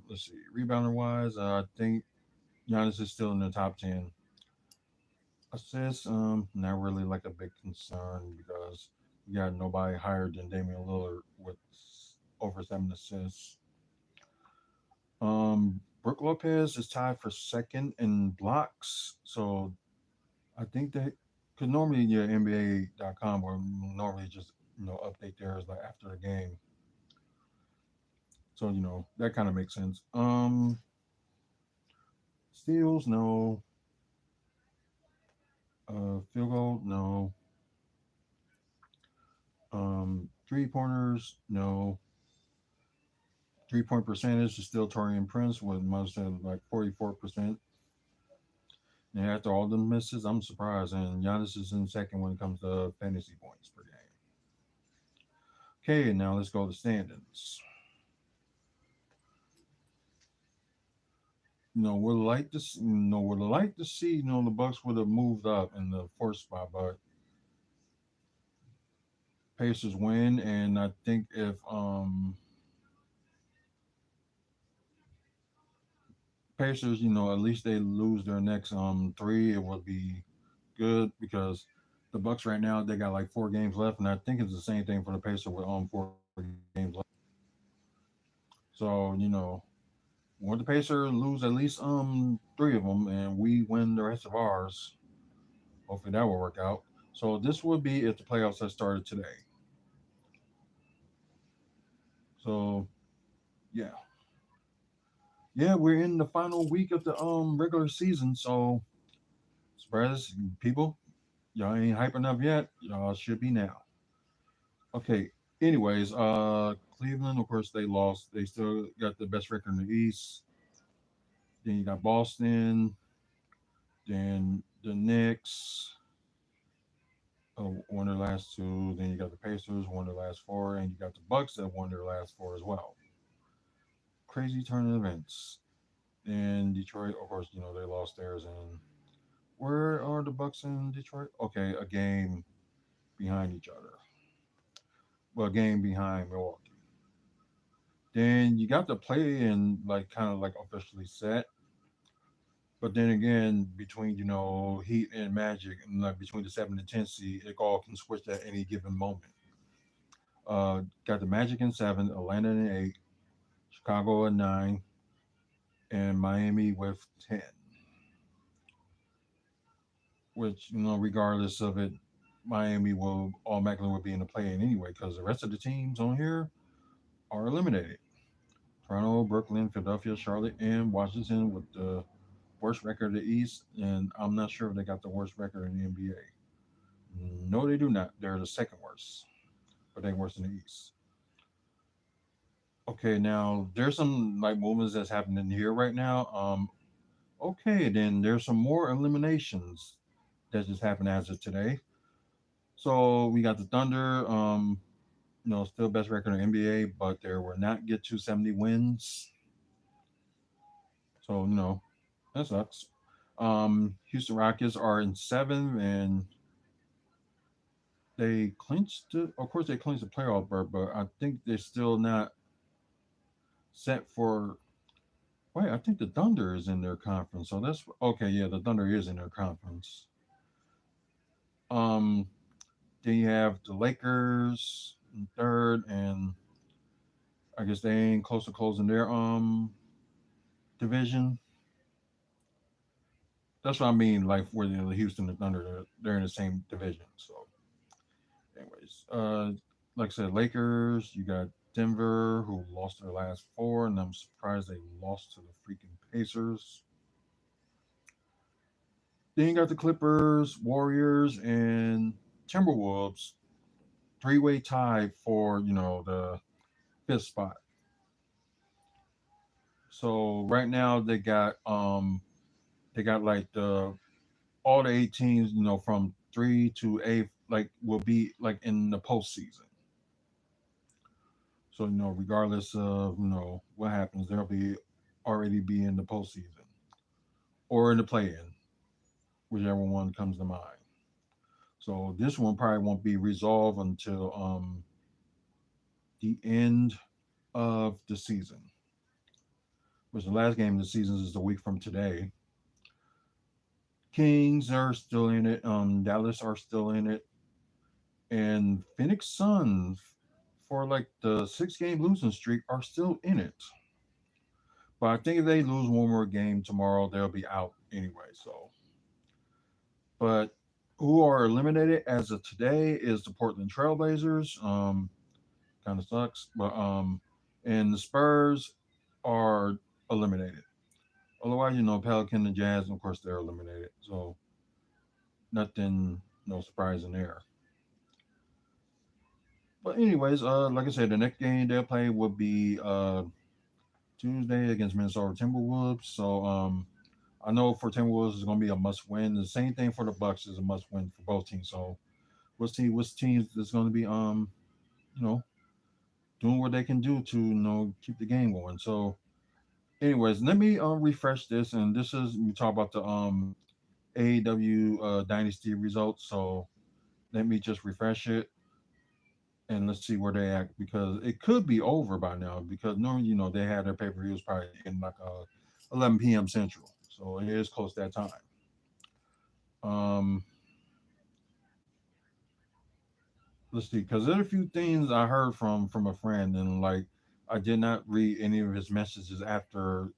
Let's see, rebounder wise, I think Giannis is still in the top 10. Assists, not really like a big concern because we got nobody higher than Damian Lillard with over 7 assists. Brooke Lopez is tied for second in blocks, so I think that because normally your NBA.com will normally just update theirs like after the game, so that kind of makes sense. Steals, no. Field goal, no. 3 pointers, no. 3 point percentage is still Torian Prince with most of like 44%. And after all the misses, I'm surprised. And Giannis is in second when it comes to fantasy points per game. Okay, now let's go to standings. Would like to see the Bucks would have moved up in the fourth spot, but Pacers win, and I think if Pacers, at least they lose their next three, it would be good because the Bucks right now they got like 4 games left, and I think it's the same thing for the Pacers with 4 games left. So want the Pacers lose at least three of them, and we win the rest of ours. Hopefully that will work out. So this would be if the playoffs had started today. So yeah, yeah, we're in the final week of the regular season. So surprise people, y'all ain't hype enough yet. Y'all should be now. Okay. Anyways, Cleveland, of course, they lost. They still got the best record in the East. Then you got Boston. Then the Knicks won their last two. Then you got the Pacers won their last four, and you got the Bucks that won their last four as well. Crazy turn of events. And Detroit, of course, they lost theirs. And where are the Bucks in Detroit? Okay, a game behind each other. Well, a game behind Milwaukee. Then you got the play in like kind of like officially set. But then again, between Heat and Magic, and like between the 7 and 10 seed, it all can switch at any given moment. Got the Magic in 7, Atlanta in 8, Chicago in 9, and Miami with 10. Which regardless of it, Miami will automatically would be in the play-in anyway because the rest of the teams on here are eliminated. Toronto, Brooklyn, Philadelphia, Charlotte, and Washington with the worst record of the East, and I'm not sure if they got the worst record in the NBA. No, they do not. They're the second worst, but they're worse in the East. Okay, now there's some like movements that's happening here right now. Okay, then there's some more eliminations that just happened as of today. So we got the Thunder, still best record in NBA, but they will not get to 70 wins. So that sucks. Houston Rockets are in 7, and they clinched it. Of course, they clinched the playoff berth, but I think they're still not set for. Wait, I think the Thunder is in their conference, so that's okay. Yeah, the Thunder is in their conference. Um, then you have the Lakers in third, and I guess they ain't close to closing their division. That's what I mean. Like where the Houston and Thunder, they're in the same division. So, anyways, like I said, Lakers. You got Denver, who lost their last four, and I'm surprised they lost to the freaking Pacers. Then you got the Clippers, Warriors, and Timberwolves. three-way tie for the fifth spot. So right now they got like the all the 18s, from 3 to 8, like will be like in the postseason. So regardless of what happens, they'll be already be in the postseason or in the play-in, whichever one comes to mind. So this one probably won't be resolved until the end of the season, which the last game of the season is a week from today. Kings are still in it. Dallas are still in it, and Phoenix Suns for like the 6 game losing streak are still in it. But I think if they lose one more game tomorrow, they'll be out anyway. So, but who are eliminated as of today is the Portland Trailblazers. Kind of sucks, but and the Spurs are eliminated. Otherwise, Pelican and Jazz, of course, they're eliminated. So nothing, no surprise in there. But anyways, like I said, the next game they'll play will be Tuesday against Minnesota Timberwolves. So I know for Timberwolves is going to be a must win. The same thing for the Bucks is a must win for both teams. So which teams is going to be you know doing what they can do to keep the game going. So anyways, let me refresh this, and this is we talk about the AEW Dynasty results. So let me just refresh it and let's see where they at because it could be over by now because normally they had their pay per views probably in like 11 p.m. Central, so it is close to that time. Um, let's see because there are a few things I heard from a friend and like I did not read any of his messages after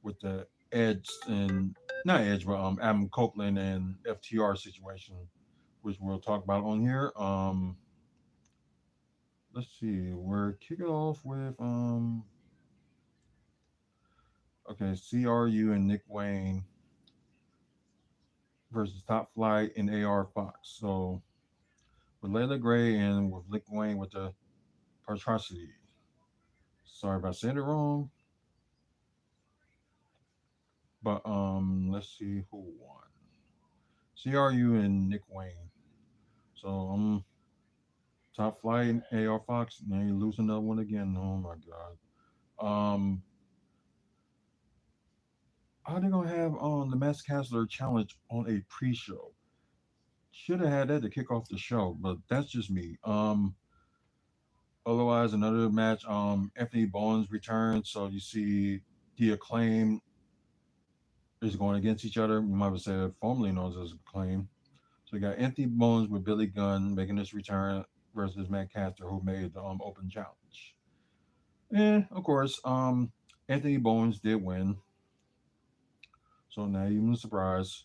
with the Edge and not Edge but Adam Copeland and FTR situation, which we'll talk about on here. Let's see, we're kicking off with okay, CRU and Nick Wayne versus Top Flight and AR Fox. So with Layla Gray and with Nick Wayne with the Partrosity. Sorry if I said it wrong, but let's see who won. CRU and Nick Wayne. So Top Flight and AR Fox. Now you lose another one again. Oh my god. How they gonna have the Mass Caster challenge on a pre-show? Should have had that to kick off the show, but that's just me. Otherwise, another match. Anthony Bowens returns, so you see the Acclaim is going against each other. You might have said formerly known as Acclaim. So you got Anthony Bowens with Billy Gunn making his return versus Matt Caster, who made the open challenge. And of course, Anthony Bowens did win. So now even a surprise.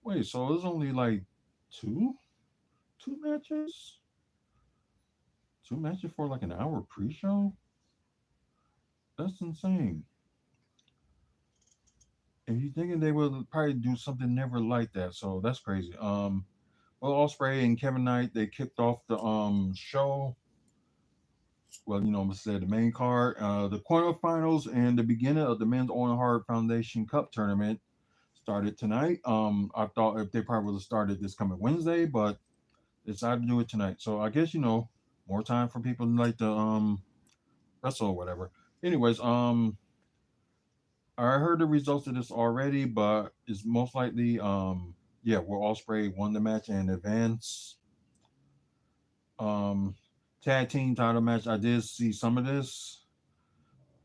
Wait, so there's only like two, two matches, two matches for like an hour pre-show. That's insane. If you thinking they would probably do something never like that, so that's crazy. Well, Osprey and Kevin Knight they kicked off the show. Well, I'm gonna say the main card, the quarterfinals and the beginning of the Men's Owen Hart Foundation Cup tournament started tonight. I thought if they probably would have started this coming Wednesday, but they decided to do it tonight. So I guess more time for people like to wrestle or whatever. Anyways, I heard the results of this already, but it's most likely yeah, where Osprey won the match and advanced. Um Tag team title match, I did see some of this.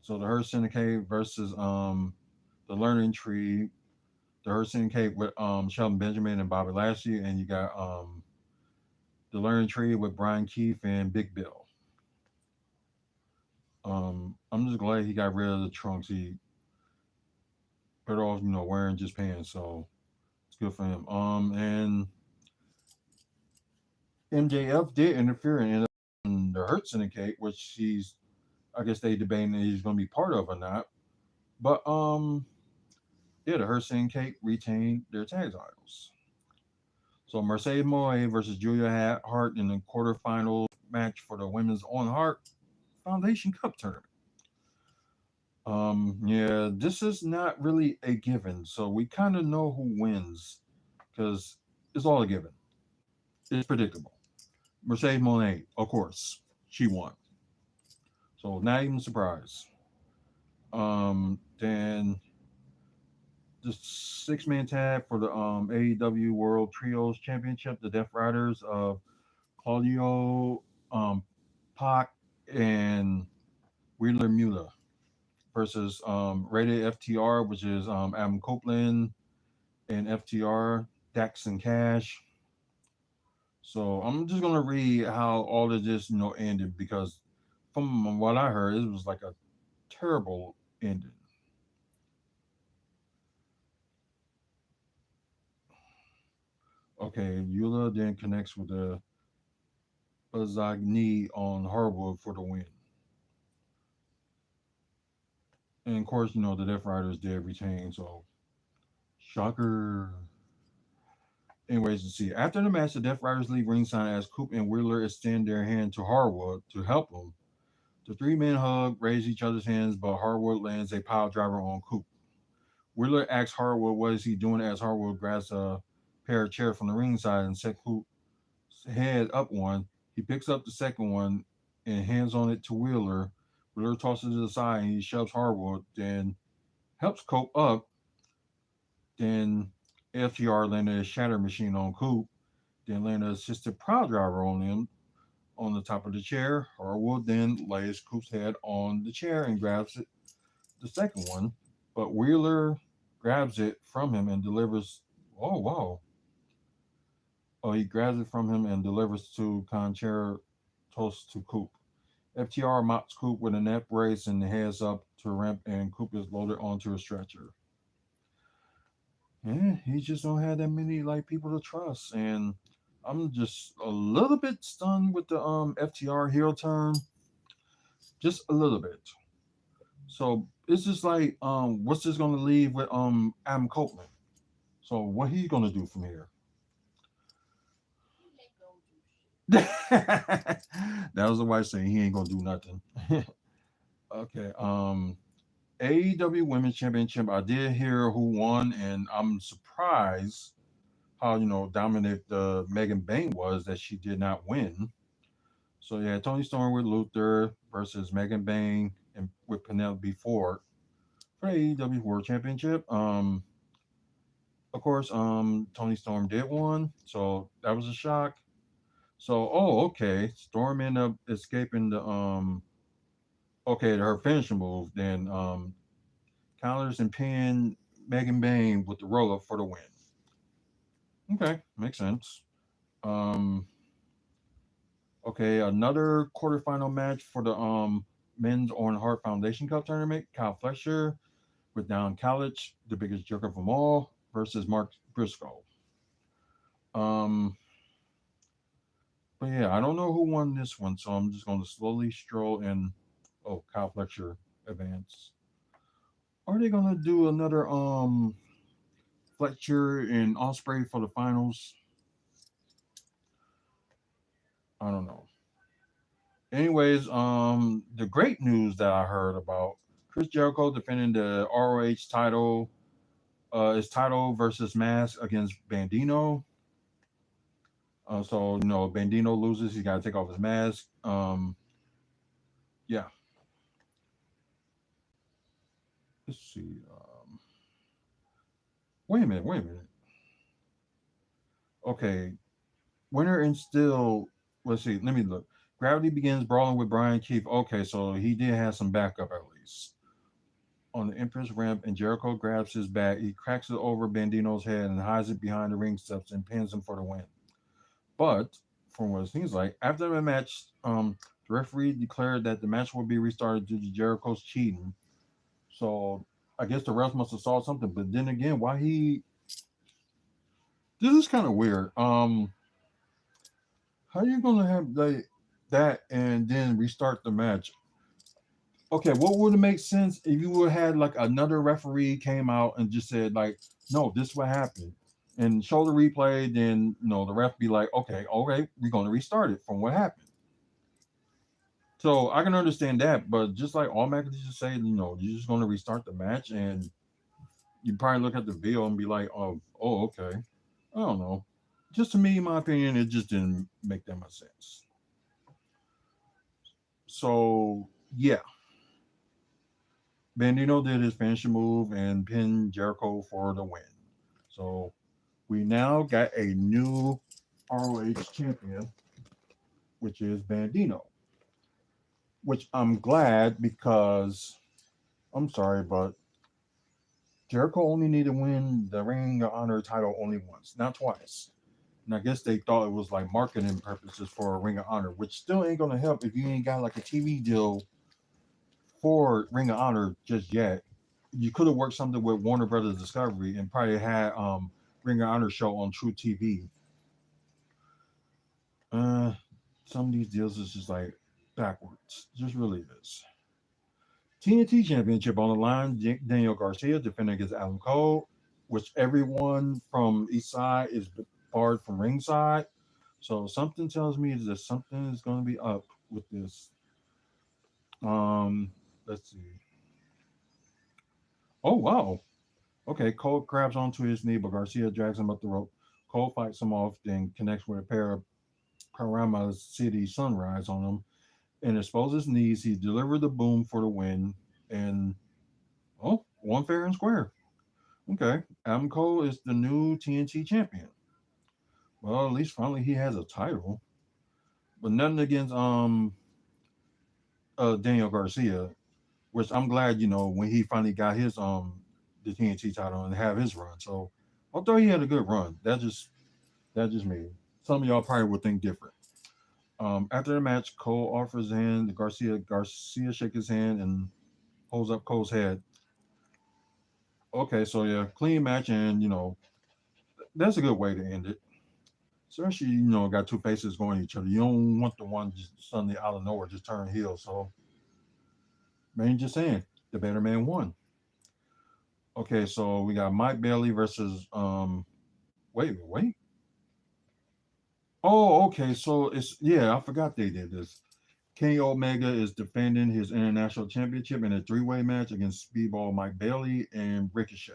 So the Hurt Syndicate versus the Learning Tree, the Hurt Syndicate with Shelton Benjamin and Bobby Lashley, and you got the Learning Tree with Brian Keith and Big Bill. I'm just glad he got rid of the trunks. He put off, wearing just pants, so it's good for him. And MJF did interfere in the Hurt Syndicate, which I guess they debating that he's going to be part of or not. But yeah, the Hurt Syndicate retained their tag titles. So Mercedes Moe versus Julia Hart in the quarterfinal match for the Women's On Heart Foundation Cup tournament. Yeah, this is not really a given, so we kind of know who wins because it's all a given. It's predictable. Mercedes Monet, of course, she won. So not even a surprise. Then the six-man tag for the AEW World Trios Championship, the Death Riders of Claudio, Pac, and Wheeler Muta versus Rated FTR, which is Adam Copeland and FTR, Dax and Cash. So I'm just gonna read how all of this, ended because from what I heard, it was like a terrible ending. Okay, Eula then connects with the Bazagni on hardwood for the win. And of course, the Death Riders did retain, so shocker. Anyways, let's see. After the match, the Death Riders leave ringside as Coop and Wheeler extend their hand to Hardwood to help them. The three men hug, raise each other's hands, but Hardwood lands a pile driver on Coop. Wheeler asks Hardwood what is he doing as Hardwood grabs a pair of chairs from the ringside and sets Coop's head up one. He picks up the second one and hands on it to Wheeler. Wheeler tosses it aside and he shoves Hardwood, then helps Cope up. Then FTR landed a shatter machine on Coop, then landed an assisted pile driver on him on the top of the chair. Harwood then lays Coop's head on the chair and grabs it, the second one, but Wheeler grabs it from him and delivers. Oh, wow. Oh, he grabs it from him and delivers to Conchair toast to Coop. FTR mops Coop with a neck brace and heads up to ramp, and Coop is loaded onto a stretcher. Yeah, he just don't have that many people to trust, and I'm just a little bit stunned with the FTR heel turn, just a little bit. So it's just what's this gonna leave with Adam Copeland? So what he gonna do from here? That was the wife saying he ain't gonna do nothing. Okay. AEW Women's Championship. I did hear who won, and I'm surprised how dominant Megan Bain was that she did not win. So yeah, Tony Storm with Luther versus Megan Bain and with Penelope Ford for the AEW World Championship. Of course, Tony Storm did one, so that was a shock. So, okay, Storm ended up escaping the okay, her finishing move. Then counters and pin Megan Bain with the roll up for the win. Okay, makes sense. Um, okay, another quarterfinal match for the men's Owen Hart Foundation Cup tournament. Kyle Fletcher with Down College, the biggest jerk of them all, versus Mark Briscoe. Um, but yeah, I don't know who won this one, so I'm just going to slowly stroll in. Oh, Kyle Fletcher advance. Are they going to do another Fletcher and Osprey for the finals? I don't know. Anyways, the great news that I heard about Chris Jericho defending the ROH title, his title versus Mask against Bandino. So Bandino loses, he got to take off his mask. Yeah. Let's see. Wait a minute. Wait a minute. Okay. Winner and still. Let's see. Let me look. Gravity begins brawling with Brian Keith. Okay, so he did have some backup at least. On the entrance ramp, and Jericho grabs his bat. He cracks it over Bandino's head and hides it behind the ring steps and pins him for the win. But from what it seems like, after the match, the referee declared that the match will be restarted due to Jericho's cheating. So I guess the refs must have saw something. But then again, why he? This is kind of weird. How you gonna have that and then restart the match? Okay, what would it make sense if you would have had another referee came out and just said no, this what happened. and show the replay, then the ref be like, okay, we're gonna restart it from what happened. So I can understand that, but just like automatically just say, you're just gonna restart the match, and you probably look at the video and be like, oh, okay. I don't know. Just to me, in my opinion, it just didn't make that much sense. So yeah, Bandito did his finishing move and pinned Jericho for the win. So we now got a new ROH champion, which is Bandito. Which I'm glad because I'm sorry, but Jericho only needed to win the Ring of Honor title only once, not twice. And I guess they thought it was like marketing purposes for a Ring of Honor, which still ain't gonna help if you ain't got like a TV deal for Ring of Honor just yet. You could have worked something with Warner Brothers Discovery and probably had Ring of Honor show on True TV. Uh, some of these deals is just like backwards. Just really is. TNT Championship on the line. Daniel Garcia defending against Adam Cole, which everyone from each side is barred from ringside. So something tells me that something is going to be up with this. Let's see. Oh wow. Okay, Cole grabs onto his knee, but Garcia drags him up the rope. Cole fights him off, then connects with a pair of Parama City Sunrise on him and exposes his knees. He delivered the boom for the win, and one fair and square. Okay, Adam Cole is the new TNT champion. Well, at least finally he has a title, but nothing against Daniel Garcia, which I'm glad when he finally got his the TNT title and have his run. So although he had a good run, that's just me. Some of y'all probably would think different. After the match, Cole offers his hand to Garcia. Garcia shakes his hand and holds up Cole's head. Okay, so yeah, clean match, and that's a good way to end it. Especially, got two faces going at each other. You don't want the one just suddenly out of nowhere just turn heel. So, man, just saying, the better man won. Okay, so we got Mike Bailey versus wait. Oh, okay. So it's yeah, I forgot they did this. Kenny Omega is defending his international championship in a three-way match against Speedball Mike Bailey and Ricochet.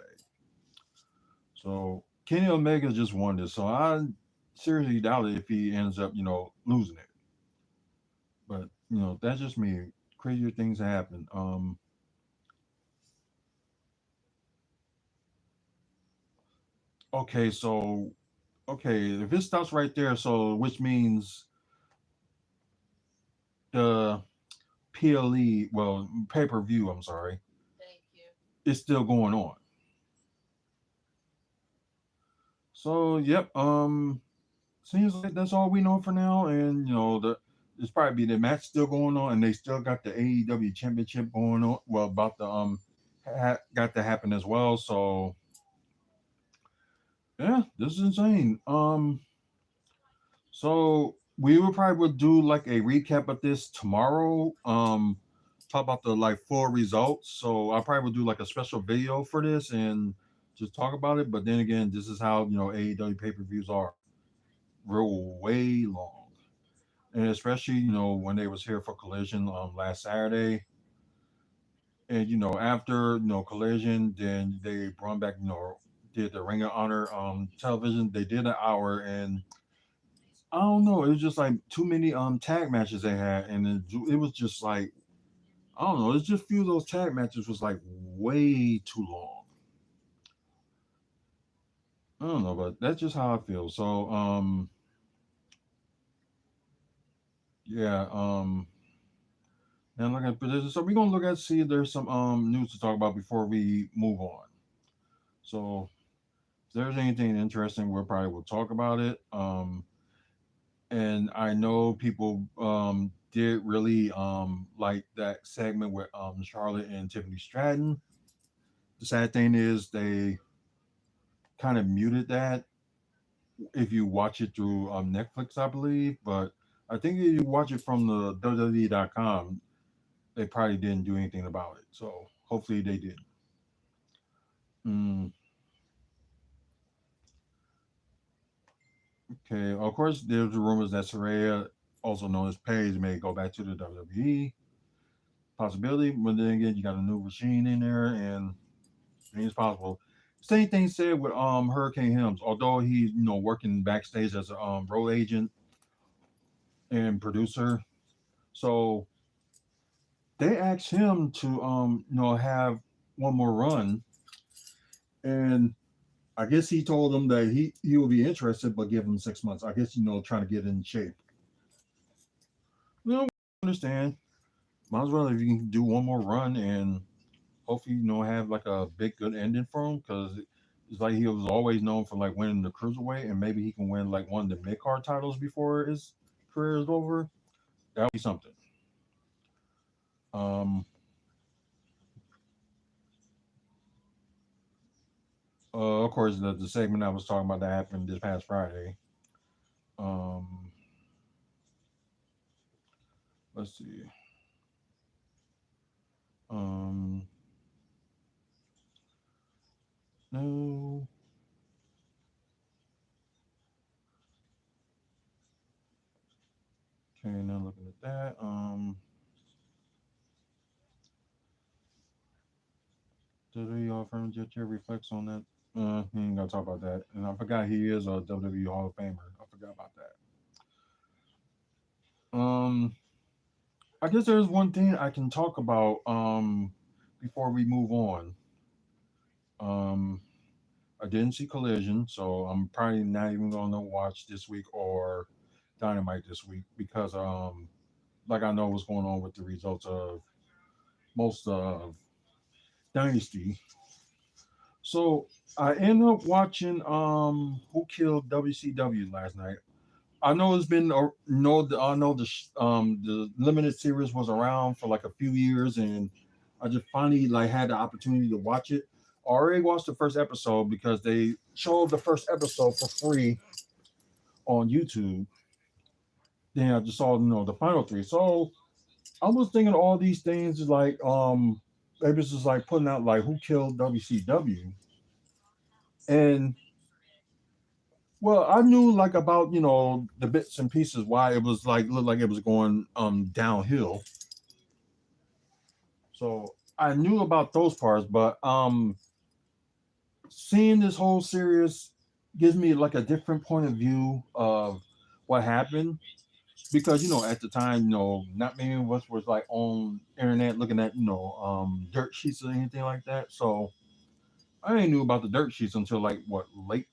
So Kenny Omega just won this. So I seriously doubt it if he ends up, losing it. But that's just me. Crazier things happen. Okay, so okay, if it stops right there, so which means the PLE, well, pay per view. I'm sorry, it's still going on. So yep, seems like that's all we know for now, and it's probably the match still going on, and they still got the AEW Championship going on. Well, about the got to happen as well. So yeah, this is insane. So we will probably would do like a recap of this tomorrow. Talk about the like full results. So I probably would do like a special video for this and just talk about it. But then again, this is how AEW pay per views are, real way long, and especially when they was here for Collision last Saturday, and after Collision, then they brought back did the Ring of Honor television. They did an hour and I don't know. It was just like too many tag matches they had, and it was just like I don't know. It's just few of those tag matches was like way too long. I don't know, but that's just how I feel. So yeah and look at this. So we're gonna look at see if there's some news to talk about before we move on. So if there's anything interesting, we'll probably will talk about it. And I know people did really like that segment with Charlotte and Tiffany Stratton. The sad thing is they kind of muted that if you watch it through Netflix, I believe. But I think if you watch it from the WWE.com, they probably didn't do anything about it. So hopefully they did. Mm, Okay, of course, there's rumors that Saraya, also known as Paige, may go back to the WWE. Possibility, but then again, you got a new machine in there, and things possible. Same thing said with Hurricane Helms. Although he's working backstage as a road agent and producer, so they asked him to have one more run, and I guess he told them that he would be interested, but give him 6 months. I guess trying to get in shape. No, understand. Might as well if you can do one more run and hopefully have like a big good ending for him because it's like he was always known for like winning the cruiserweight and maybe he can win like one of the mid card titles before his career is over. That would be something. Um, of course, the segment I was talking about that happened this past Friday. Um, let's see. Um, no. Okay, now looking at that. WWE Hall of Famer Jet reflects on that. He ain't gonna talk about that. And I forgot he is a WWE Hall of Famer. I forgot about that. I guess there's one thing I can talk about before we move on. Um, I didn't see Collision, so I'm probably not even gonna watch this week or Dynamite this week because like I know what's going on with the results of most of Dynasty. So I ended up watching Who Killed WCW last night. I know it's been I know the limited series was around for like a few years, and I just finally like had the opportunity to watch it. I already watched the first episode because they showed the first episode for free on YouTube. Then I just saw the final three. So I was thinking all these things is like maybe it's just like putting out like who killed WCW. And well, I knew like about the bits and pieces why it was like looked like it was going downhill. So I knew about those parts, but seeing this whole series gives me like a different point of view of what happened because at the time not many of us was like on internet looking at dirt sheets or anything like that. So I ain't knew about the dirt sheets until like what late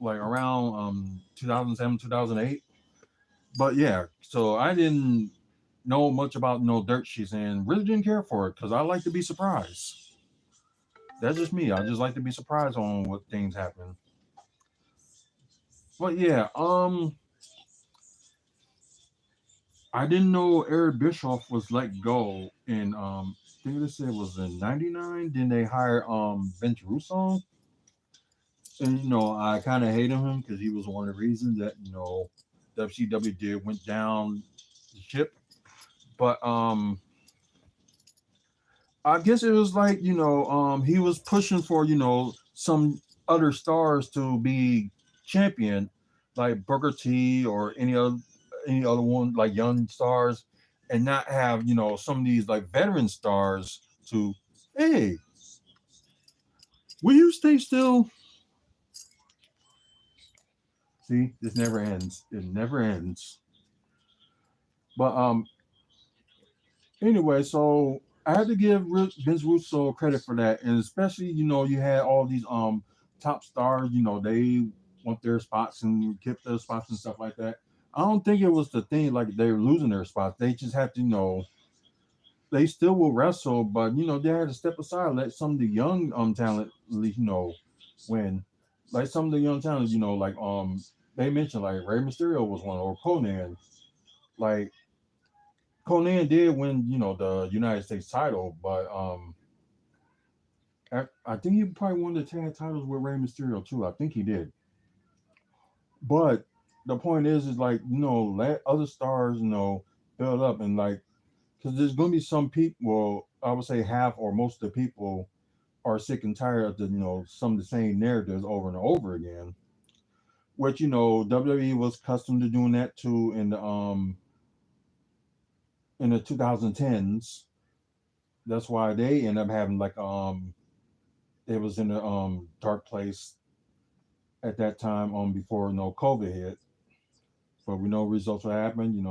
like around 2007 2008. But yeah, so I didn't know much about no dirt sheets and really didn't care for it because I like to be surprised. That's just me. I just like to be surprised on what things happen. But yeah, I didn't know Eric Bischoff was let go in I think they said it was in '99. Then they hired Vince Russo, and I kind of hated him because he was one of the reasons that WCW did went down the ship. But I guess it was like he was pushing for some other stars to be champion, like Booker T or any other one like young stars, and not have some of these like veteran stars to hey, will you stay still? See, this never ends. It never ends. But anyway, so I had to give Vince Russo credit for that, and especially you had all these top stars. They want their spots and kept their spots and stuff like that. I don't think it was the thing like they were losing their spots. They just had to they still will wrestle, but they had to step aside, let some of the young talent win. Like some of the young talent, like they mentioned like Rey Mysterio was one or Conan. Like Conan did win, the United States title, but I think he probably won the tag titles with Rey Mysterio too. I think he did. But the point is like let other stars build up and like because there's gonna be some people. Well, I would say half or most of the people are sick and tired of the some of the same narratives over and over again. which WWE was accustomed to doing that too in the 2010s. That's why they end up having like it was in a dark place at that time before COVID hit. But we know results what happened.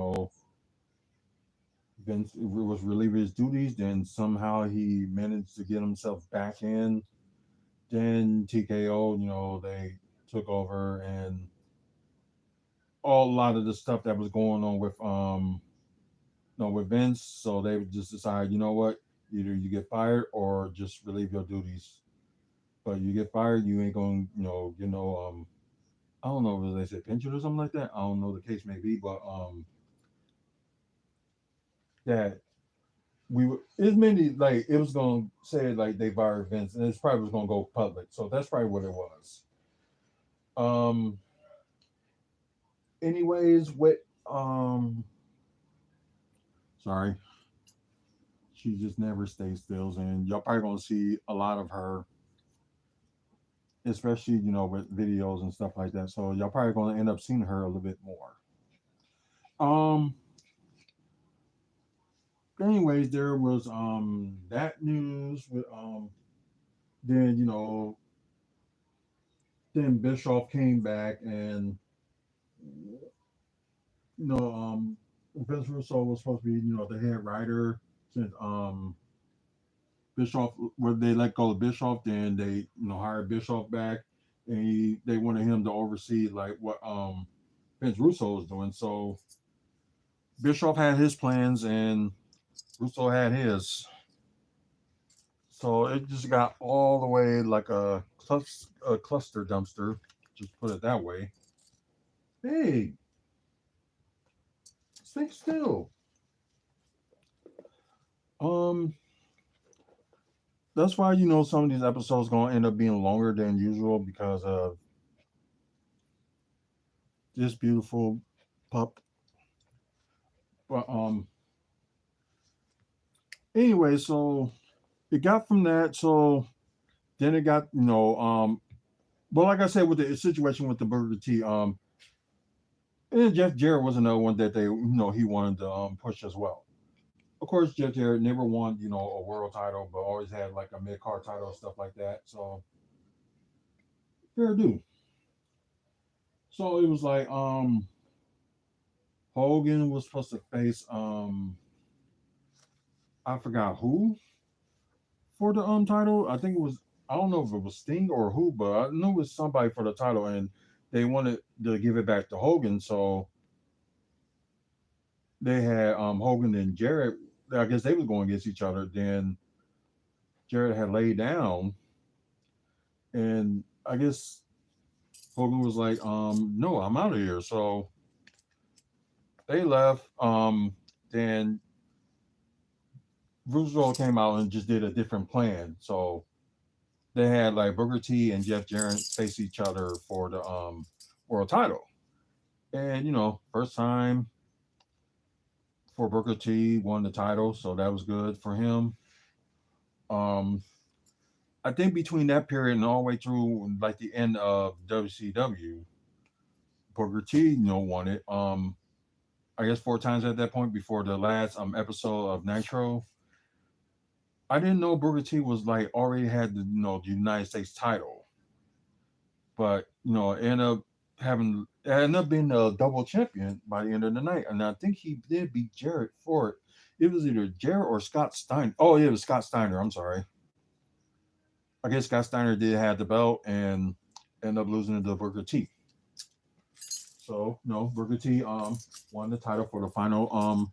Vince was relieved of his duties. Then somehow he managed to get himself back in. Then TKO, they took over and a lot of the stuff that was going on with with Vince. So they would just decide, you know what, either you get fired or just relieve your duties. But you get fired, you ain't going, to I don't know if they said pension or something like that. I don't know the case may be, but that we were as many like it was gonna say like they fired Vince, and it's probably was gonna go public. So that's probably what it was. Um. Anyways, what sorry, she just never stays still, and y'all probably gonna see a lot of her, especially with videos and stuff like that. So y'all probably gonna end up seeing her a little bit more. Um. Anyways, there was that news with then then Bischoff came back and Vince Russo was supposed to be the head writer since Bischoff when they let go of Bischoff, then they hired Bischoff back, and they wanted him to oversee like what Vince Russo was doing. So Bischoff had his plans and Russo had his. So it just got all the way like a cluster dumpster, just put it that way. Hey, stay still. Um, that's why some of these episodes gonna end up being longer than usual because of this beautiful pup. But anyway, so it got from that. So then it got well, like I said, with the situation with the Burger T, and Jeff Jarrett was another one that they he wanted to push as well. Of course, Jeff Jarrett never won a world title, but always had like a mid card title stuff like that. So fair due. So it was like Hogan was supposed to face I forgot who for the title. I think it was I don't know if it was Sting or who, but I know it was somebody for the title, and they wanted to give it back to Hogan. So they had Hogan and Jarrett. I guess they was going against each other. Then Jarrett had laid down, and I guess Hogan was like, no, I'm out of here. So they left. Then Roosevelt came out and just did a different plan. So they had like Booker T and Jeff Jarrett face each other for the world title. And first time for Booker T won the title, so that was good for him. Um I think between that period and all the way through like the end of WCW, Booker T, won it. I guess four times at that point before the last episode of Nitro. I didn't know Booker T was like already had the the United States title, but it ended up being a double champion by the end of the night, and I think he did beat Jarrett for it. It was either Jarrett or Scott Steiner. Oh, yeah, it was Scott Steiner. I'm sorry. I guess Scott Steiner did have the belt and ended up losing it to Booker T. So no, Booker T won the title for the final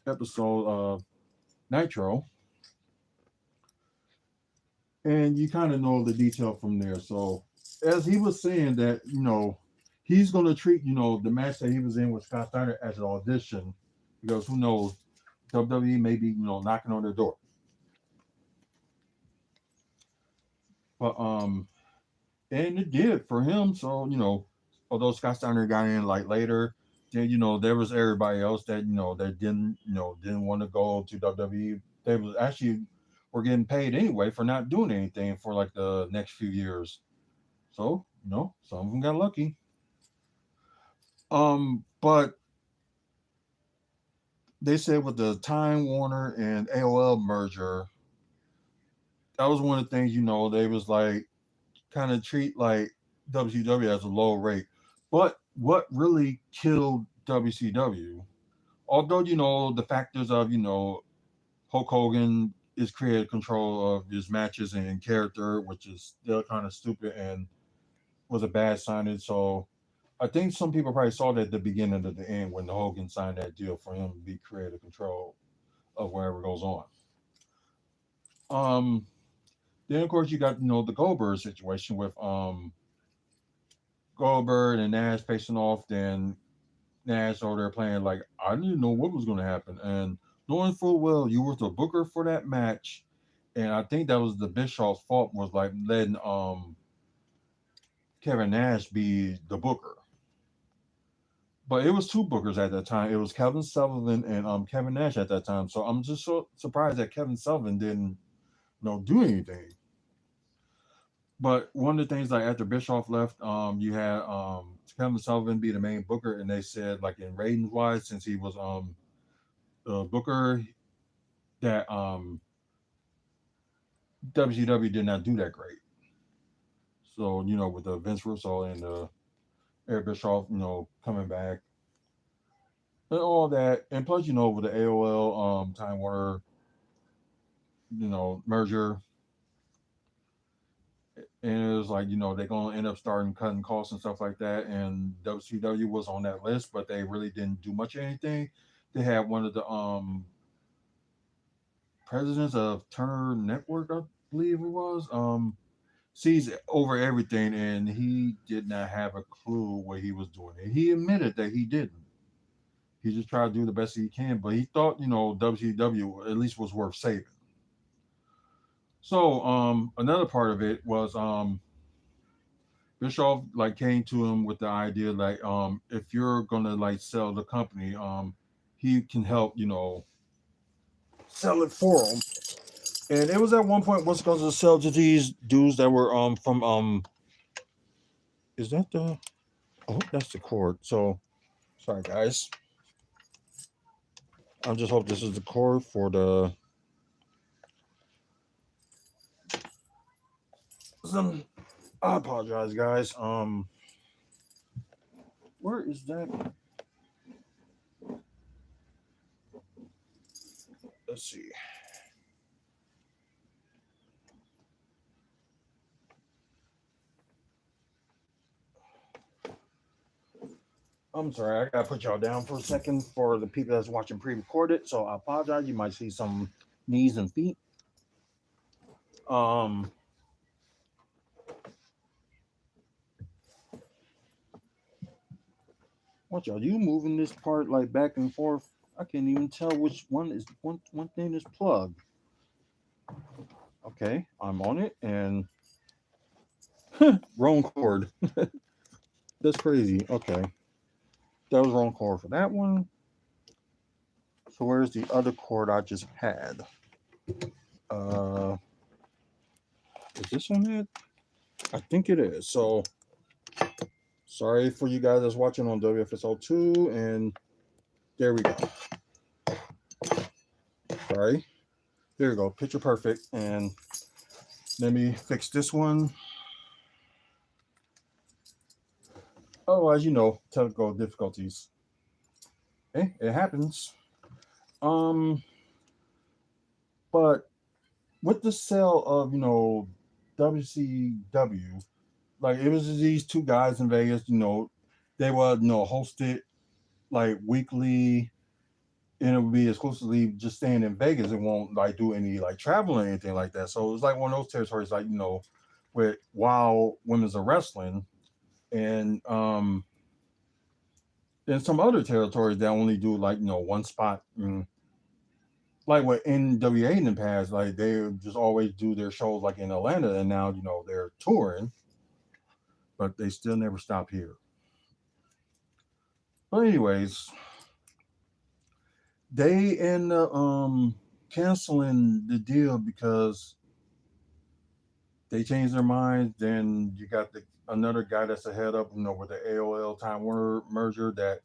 episode of Nitro, and you kind of know the detail from there. So as he was saying that he's going to treat the match that he was in with Scott Steiner as an audition because who knows, WWE may be knocking on their door. But and it did for him. So although Scott Steiner got in like later, then there was everybody else that that didn't want to go to WWE. They was actually were getting paid anyway for not doing anything for like the next few years. So some of them got lucky. But they said with the Time Warner and AOL merger, that was one of the things, they was like kind of treat like WCW as a low rate. But what really killed WCW, although, the factors of, Hulk Hogan is creative control of his matches and character, which is still kind of stupid and was a bad signing. So I think some people probably saw that at the beginning of the end when Hogan signed that deal for him to be creative control of wherever goes on. Um, then of course you got the Goldberg situation with Goldberg and Nash facing off. Then Nash over there playing like I didn't know what was going to happen, and knowing full well you were the booker for that match, and I think that was the Bischoff's fault was like letting Kevin Nash be the booker. But it was two bookers at that time. It was Kevin Sullivan and Kevin Nash at that time. So I'm just so surprised that Kevin Sullivan didn't do anything. But one of the things like after Bischoff left, you had Kevin Sullivan be the main booker, and they said like in ratings wise, since he was the booker, that WCW did not do that great. So with the Vince Russo and Eric Bischoff, coming back and all that, and plus with the AOL Time Warner merger, and it was like they're gonna end up starting cutting costs and stuff like that. And WCW was on that list, but they really didn't do much of anything. They had one of the presidents of Turner Network, I believe it was, sees over everything, and he did not have a clue what he was doing. And he admitted that he didn't. He just tried to do the best he can, but he thought WCW at least was worth saving. So another part of it was Bischoff like came to him with the idea like if you're gonna like sell the company, he can help sell it for him. And it was at one point what's going to sell to these dudes that were from is that the I hope that's the cord. So sorry guys. I just hope this is the cord for the some I apologize guys. Where is that? Let's see. I'm sorry, I gotta put y'all down for a second for the people that's watching pre-recorded. So I apologize. You might see some knees and feet. Um, watch y'all. You moving this part like back and forth. I can't even tell which one is one thing is plugged. Okay, I'm on it and wrong cord. That's crazy. Okay, that was wrong cord for that one. So where's the other cord I just had? Uh, is this on it? I think it is. So sorry for you guys that's watching on WFSO 2, and there we go. Sorry. There we go. Picture perfect. And let me fix this one. Otherwise, technical difficulties. Okay, it happens. Um, but with the sale of WCW, like it was these two guys in Vegas. They would host it like weekly, and it would be exclusively just staying in Vegas. It won't like do any like travel or anything like that. So it was like one of those territories, like with Wild Women's of Wrestling, and then some other territories that only do like one spot. Like what NWA in the past, like they just always do their shows like in Atlanta, and now they're touring, but they still never stop here. But anyways, they end up canceling the deal because they changed their minds. Then you got another guy that's ahead up, with the AOL Time Warner merger, that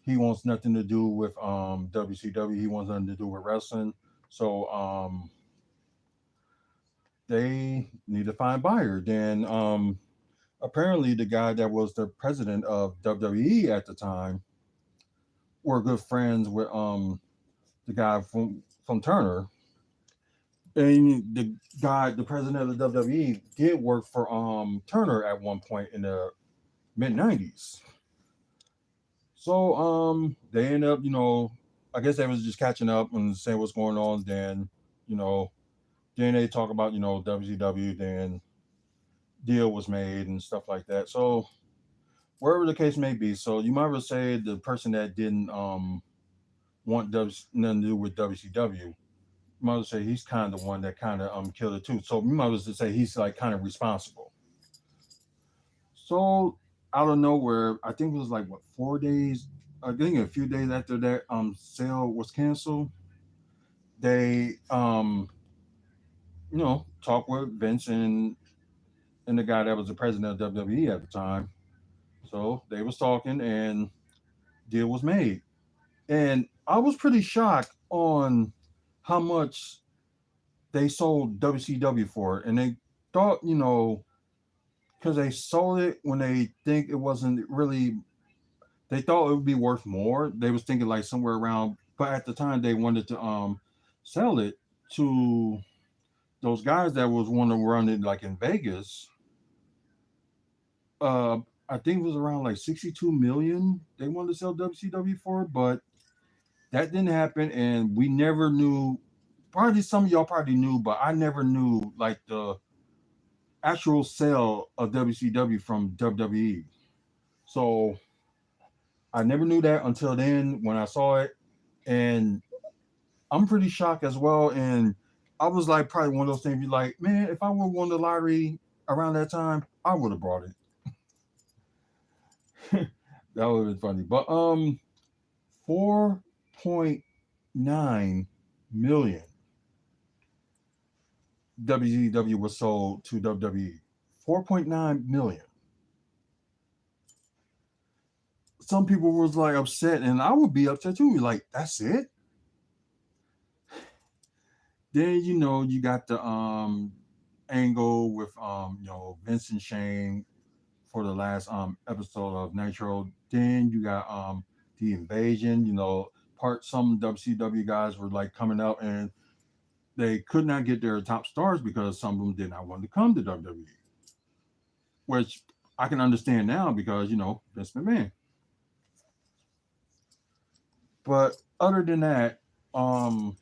he wants nothing to do with WCW. He wants nothing to do with wrestling. So they need to find buyer. Then apparently the guy that was the president of WWE at the time were good friends with the guy from Turner. And the president of the WWE, did work for Turner at one point in the mid 90s. So they end up, I guess they was just catching up and saying what's going on. Then, you know, then they talk about, WCW. Then deal was made and stuff like that. So wherever the case may be, so you might as well say the person that didn't want nothing to do with WCW, you might as well say he's kind of the one that kind of killed it too. So you might as well say he's like kind of responsible. So out of nowhere, I think it was like what 4 days. I think a few days after that sale was canceled, they talked with Vince and the guy that was the president of WWE at the time. So they was talking and deal was made. And I was pretty shocked on how much they sold WCW for. And they thought, because they sold it when they think it wasn't really, they thought it would be worth more. They was thinking like somewhere around, but at the time they wanted to sell it to those guys that was want to run it like in Vegas. Uh, I think it was around like 62 million they wanted to sell WCW for, but that didn't happen, and we never knew. Probably some of y'all probably knew, but I never knew like the actual sale of WCW from WWE. So I never knew that until then when I saw it, and I'm pretty shocked as well. And I was like, probably one of those things. Be like, man, if I would have won the lottery around that time, I would have brought it. That would have been funny. But 4.9 million WCW was sold to WWE. 4.9 million. Some people was like upset, and I would be upset too. Like, that's it. Then you got the angle with Vince and Shane for the last episode of Nitro. Then you got the invasion. Some WCW guys were like coming out and they could not get their top stars because some of them did not want to come to WWE, which I can understand now because Vince McMahon. But other than that, then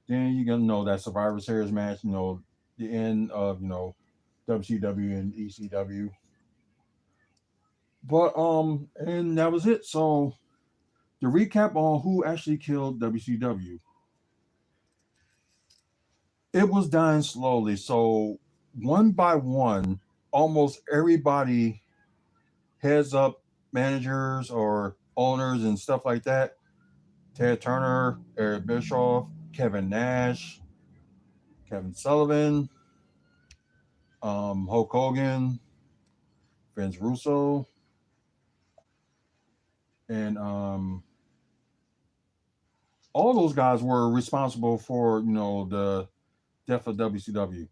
you gotta know that Survivor Series match. The end of WCW and ECW. But and that was it. So to recap on who actually killed WCW, it was dying slowly. So one by one, almost everybody, heads up managers or owners and stuff like that. Ted Turner, Eric Bischoff, Kevin Nash, Kevin Sullivan, Hulk Hogan, Vince Russo, and all those guys were responsible for the death of WCW.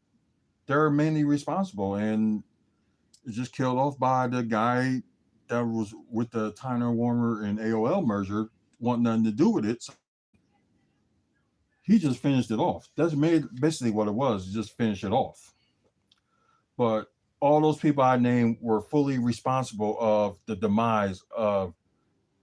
They're mainly responsible, and it's just killed off by the guy that was with the Tyner Warner and AOL merger, want nothing to do with it. So he just finished it off. That's made basically what it was. Just finish it off. But all those people I named were fully responsible of the demise of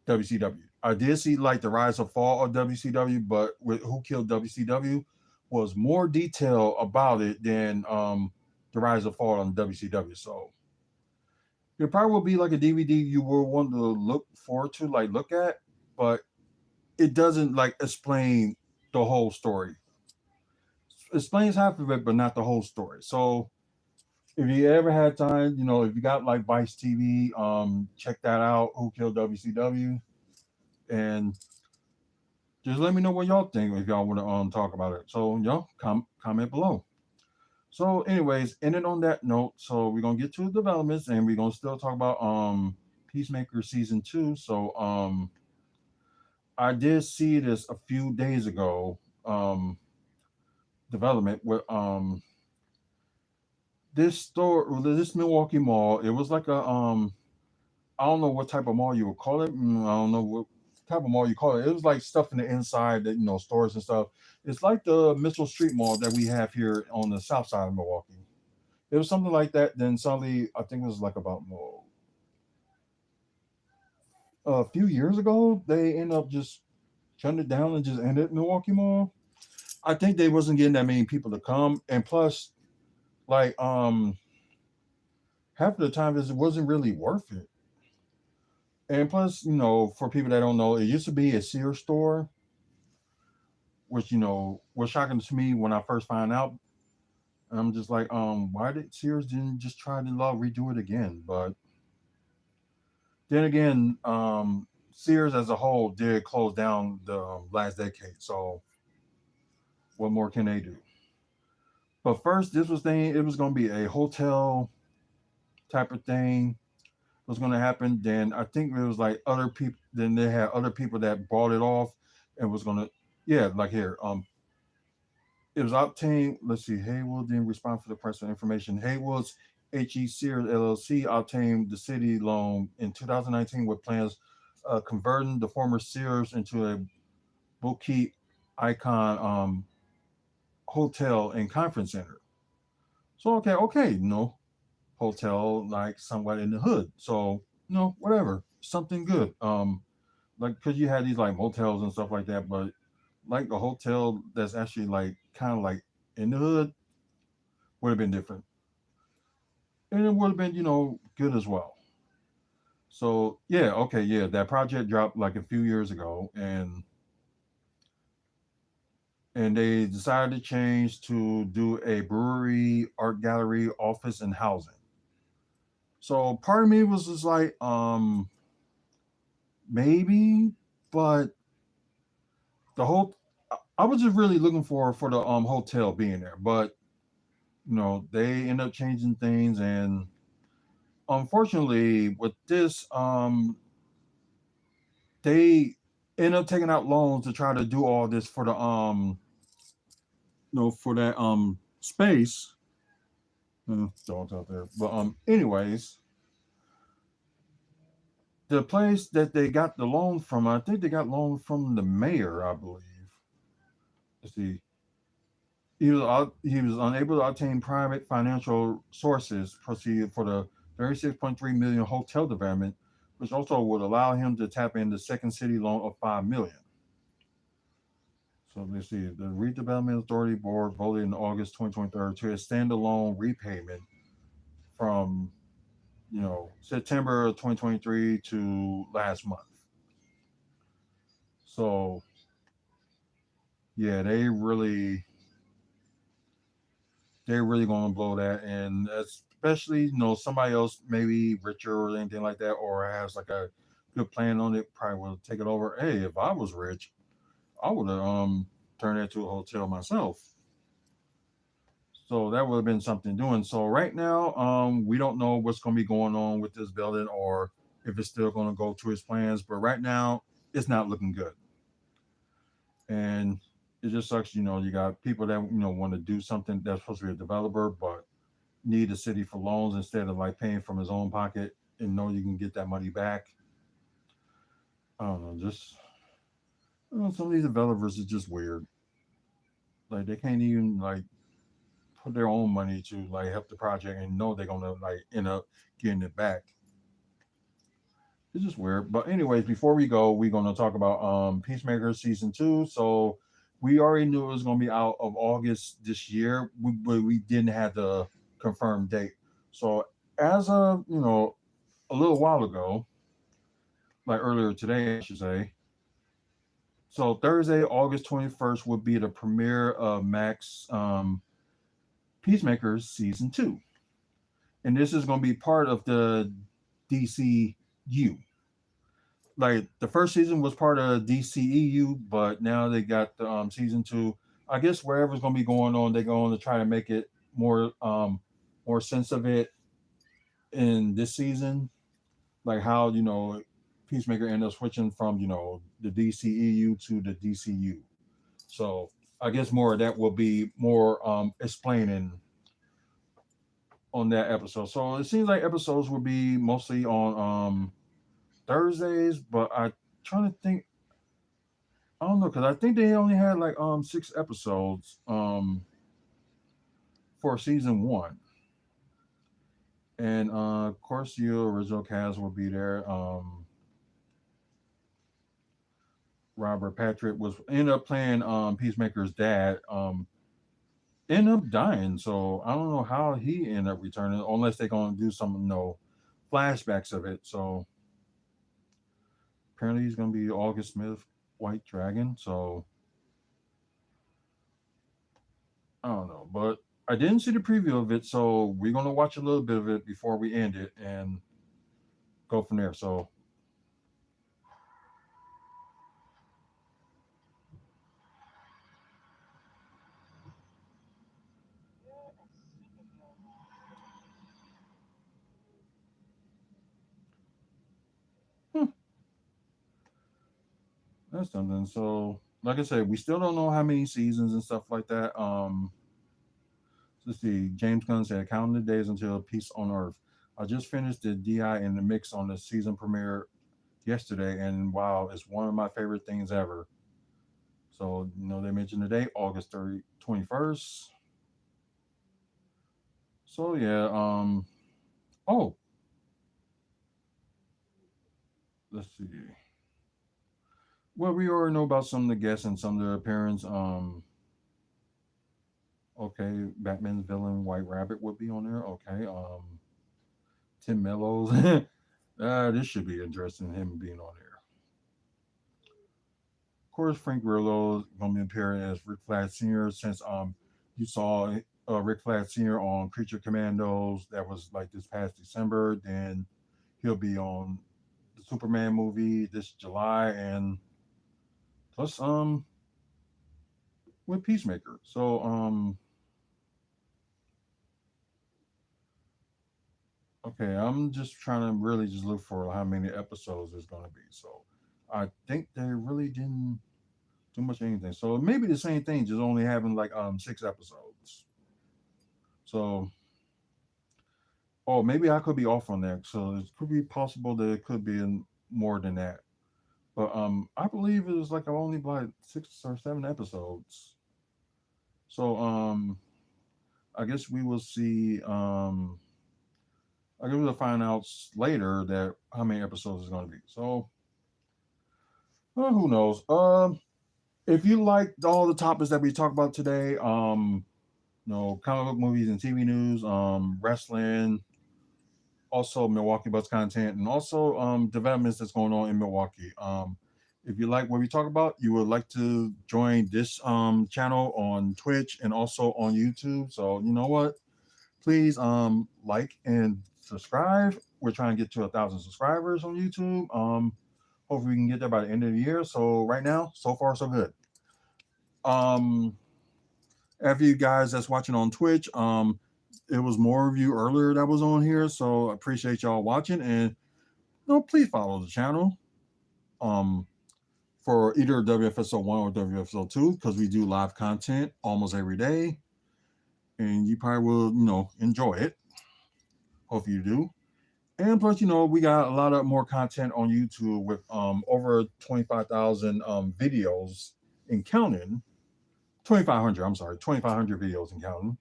WCW. I did see like the rise and fall of WCW, but with who killed WCW was more detail about it than the rise and fall on WCW. So it probably will be like a DVD you will want to look forward to, like look at, but it doesn't like explain the whole story. It explains half of it, but not the whole story. So if you ever had time, if you got like Vice TV, check that out. Who killed WCW? And just let me know what y'all think if y'all want to talk about it. So comment below. So, anyways, ending on that note, so we're gonna get to the developments, and we're gonna still talk about Peacemaker season two. So, I did see this a few days ago. Development with this store, this Milwaukee mall. It was like a I don't know what type of mall you would call it. I don't know what type of mall you call it. It was like stuff in the inside that stores and stuff. It's like the Mitchell Street Mall that we have here on the south side of Milwaukee. It was something like that. Then suddenly, I think it was like about a few years ago, they ended up just shutting it down and just ended Milwaukee Mall. I think they wasn't getting that many people to come, and plus, like half of the time, it wasn't really worth it. And plus, for people that don't know, it used to be a Sears store, which was shocking to me when I first found out. And I'm just like, why did Sears didn't just try to redo it again? But then again, Sears as a whole did close down the last decade. So what more can they do? But first, this was thing. It was going to be a hotel type of thing. Was going to happen. Then I think it was like other people. Then they had other people that bought it off and was going to, yeah, like here. It was obtained. Let's see. Haywood didn't respond for the personal information. Haywood's HE Sears LLC obtained the city loan in 2019 with plans converting the former Sears into a boutique icon hotel and conference center. So okay, hotel like somewhat in the hood. So whatever, something good. Like because you had these like motels and stuff like that, but like a hotel that's actually like kind of like in the hood would have been different, and it would have been good as well. So yeah, okay, yeah, that project dropped like a few years ago, and they decided to change to do a brewery, art gallery, office, and housing. So part of me was just like, maybe, but the whole I was just really looking for the hotel being there, but they end up changing things, and unfortunately with this they end up taking out loans to try to do all this for the for that space. Dogs out there, but anyways, the place that they got the loan from, I think they got loan from the mayor, I believe. Let's see. He was unable to obtain private financial sources proceed for the 36.3 million hotel development, which also would allow him to tap into second city loan of 5 million. So let's see. The Redevelopment Authority Board voted in August 2023 to extend the loan repayment from September of 2023 to last month. So yeah, they really gonna blow that, and especially somebody else maybe richer or anything like that, or has like a good plan on it, probably will take it over. Hey, if I was rich, I would have turned it into a hotel myself. So that would have been something doing. So right now, we don't know what's gonna be going on with this building, or if it's still gonna go to his plans. But right now, it's not looking good, and it just sucks. You got people that want to do something that's supposed to be a developer, but need the city for loans instead of like paying from his own pocket and know you can get that money back. I don't know, just some of these developers are just weird. Like they can't even like put their own money to like help the project and know they're gonna like end up getting it back. It's just weird. But anyways, before we go, we're gonna talk about Peacemaker season two. So we already knew it was gonna be out of August this year, but we didn't have the confirmed date. So as of a little while ago, like earlier today, I should say. So Thursday, August 21st, would be the premiere of Max Peacemakers season two, and this is going to be part of the DCU. Like the first season was part of DCEU, but now they got the season two. I guess wherever's going to be going on, they're going to try to make it. more sense of it in this season, like how Peacemaker ended up switching from the DCEU to the DCU. So I guess more of that will be more explaining on that episode. So it seems like episodes will be mostly on Thursdays, but I trying to think. I don't know because I think they only had like 6 episodes for season one, and of course the original cast will be there. Robert Patrick was ended up playing Peacemaker's dad. Ended up dying, so I don't know how he ended up returning unless they're gonna do some flashbacks of it. So apparently he's gonna be August Smith, White Dragon. So I don't know, but I didn't see the preview of it, so we're gonna watch a little bit of it before we end it and go from there. So hmm, that's something. So like I said, we still don't know how many seasons and stuff like that. Let's see. James Gunn said, "Counting the days until peace on Earth." I just finished the DI and the mix on the season premiere yesterday, and wow, it's one of my favorite things ever. So they mentioned today, August 21st. So yeah, oh, let's see. Well, we already know about some of the guests and some of the appearance. Okay, Batman's villain White Rabbit would be on there. Okay, Tim Mellows. This should be interesting. Him being on there. Of course, Frank Grillo is going to be appearing as Rick Flag Sr. Since you saw Rick Flag Sr. on Creature Commandos, that was like this past December. Then he'll be on the Superman movie this July, and plus with Peacemaker. So okay, I'm just trying to really just look for how many episodes there's going to be. So I think they really didn't do much of anything. So maybe the same thing, just only having like 6 episodes. So oh, maybe I could be off on that. So it could be possible that it could be in more than that. But I believe it was like only like 6 or 7 episodes. So I guess we will see. I guess we'll find out later that how many episodes is going to be. So who knows? If you liked all the topics that we talked about today, comic book movies and TV news, wrestling, also Milwaukee Bucks content, and also developments that's going on in Milwaukee. If you like what we talk about, you would like to join this channel on Twitch and also on YouTube. So you know what? Please like and subscribe. We're trying to get to 1,000 subscribers on YouTube. Hopefully we can get there by the end of the year. So right now, so far so good. Um, After you guys that's watching on Twitch, it was more of you earlier that was on here, so I appreciate y'all watching, and please follow the channel for either WFSO 1 or WFSO 2 because we do live content almost every day, and you probably will enjoy it. Hope you do. And plus, we got a lot of more content on YouTube with over 25,000 videos and counting. 2,500, I'm sorry, 2,500 videos and counting.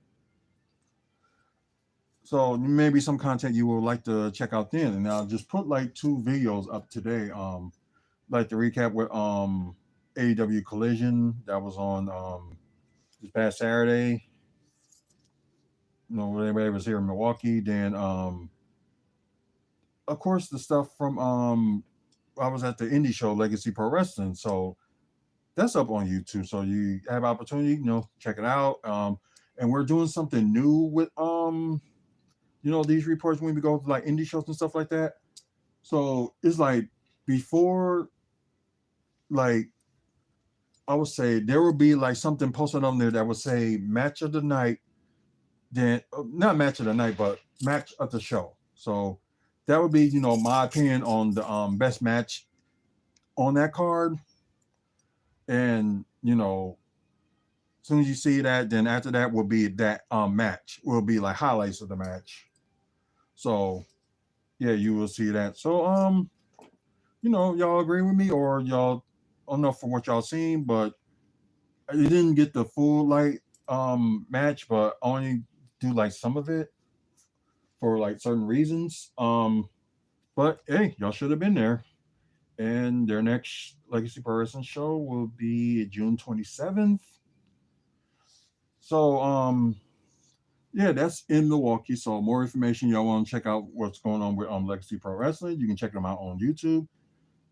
So maybe some content you would like to check out then. And I'll just put like 2 videos up today. Like the recap with AEW Collision that was on this past Saturday. When everybody was here in Milwaukee. Then of course the stuff from I was at the indie show Legacy Pro Wrestling. So that's up on YouTube. So you have opportunity, check it out. And we're doing something new with these reports when we go to like indie shows and stuff like that. So it's like before, like I would say there will be like something posted on there that would say match of the night then not match of the night, but match of the show. So that would be, my opinion on the best match on that card. And as soon as you see that, then after that will be that match. Will be like highlights of the match. So yeah, you will see that. So y'all agree with me or y'all I don't know for what y'all seen, but you didn't get the full like match, but only do like some of it for like certain reasons. But hey, y'all should have been there. And their next Legacy Pro Wrestling show will be June 27th. So yeah, that's in Milwaukee. So more information, y'all want to check out what's going on with Legacy Pro Wrestling. You can check them out on YouTube.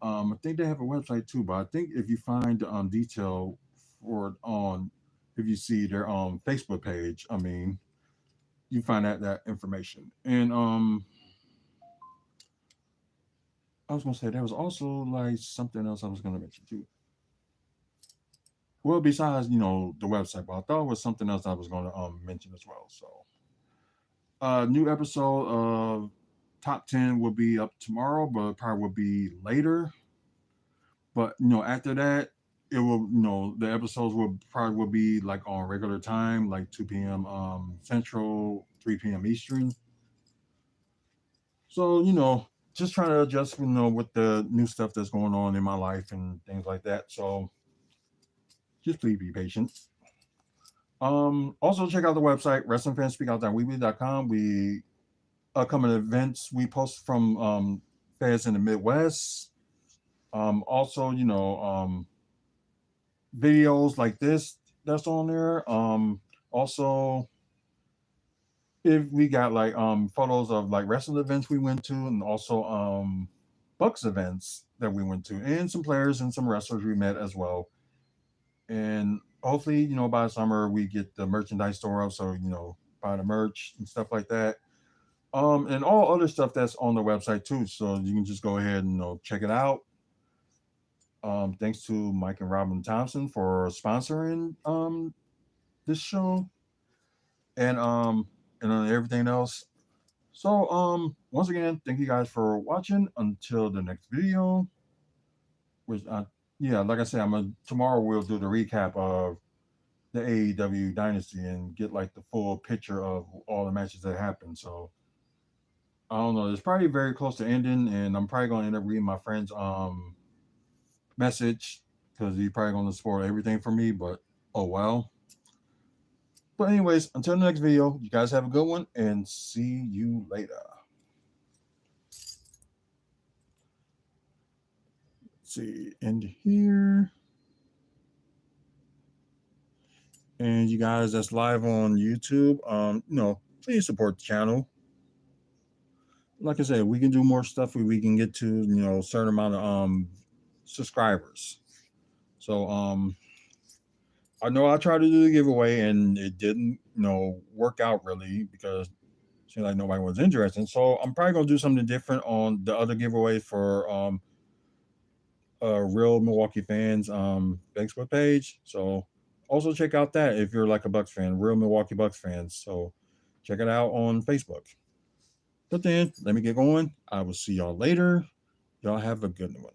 I think they have a website too, but I think if you find detail for it on, if you see their Facebook page, I mean, you find that information. And I was gonna say there was also like something else I was gonna mention too. Well, besides the website, but I thought it was something else I was gonna mention as well. So, new episode of Top 10 will be up tomorrow, but probably will be later. But after that, it will the episodes will be like on regular time, like 2 p.m. Central, 3 p.m. Eastern. So just trying to adjust with the new stuff that's going on in my life and things like that. So just please be patient. Also check out the website wrestlingfanspeakout.weebly.com. We upcoming events we post from fans in the Midwest. Also, videos like this that's on there. Also, if we got like photos of like wrestling events we went to, and also Bucks events that we went to, and some players and some wrestlers we met as well. And hopefully, by summer we get the merchandise store up, so buy the merch and stuff like that. And all other stuff that's on the website too. So you can just go ahead and check it out. Thanks to Mike and Robin Thompson for sponsoring this show and everything else. So once again, thank you guys for watching. Until the next video, which yeah, like I said, tomorrow we'll do the recap of the AEW Dynasty and get like the full picture of all the matches that happened. So I don't know. It's probably very close to ending, and I'm probably gonna end up reading my friend's message because he's probably gonna spoil everything for me. But oh well. But anyways, until the next video, you guys have a good one and see you later. Let's see, end here. And you guys that's live on YouTube, please support the channel. Like I said, we can do more stuff where we can get to, a certain amount of subscribers. So I know I tried to do the giveaway and it didn't, work out really because it seemed like nobody was interested. So I'm probably gonna do something different on the other giveaway for real Milwaukee fans Facebook page. So also check out that if you're like a Bucks fan, real Milwaukee Bucks fans. So check it out on Facebook. But then let me get going. I will see y'all later. Y'all have a good one.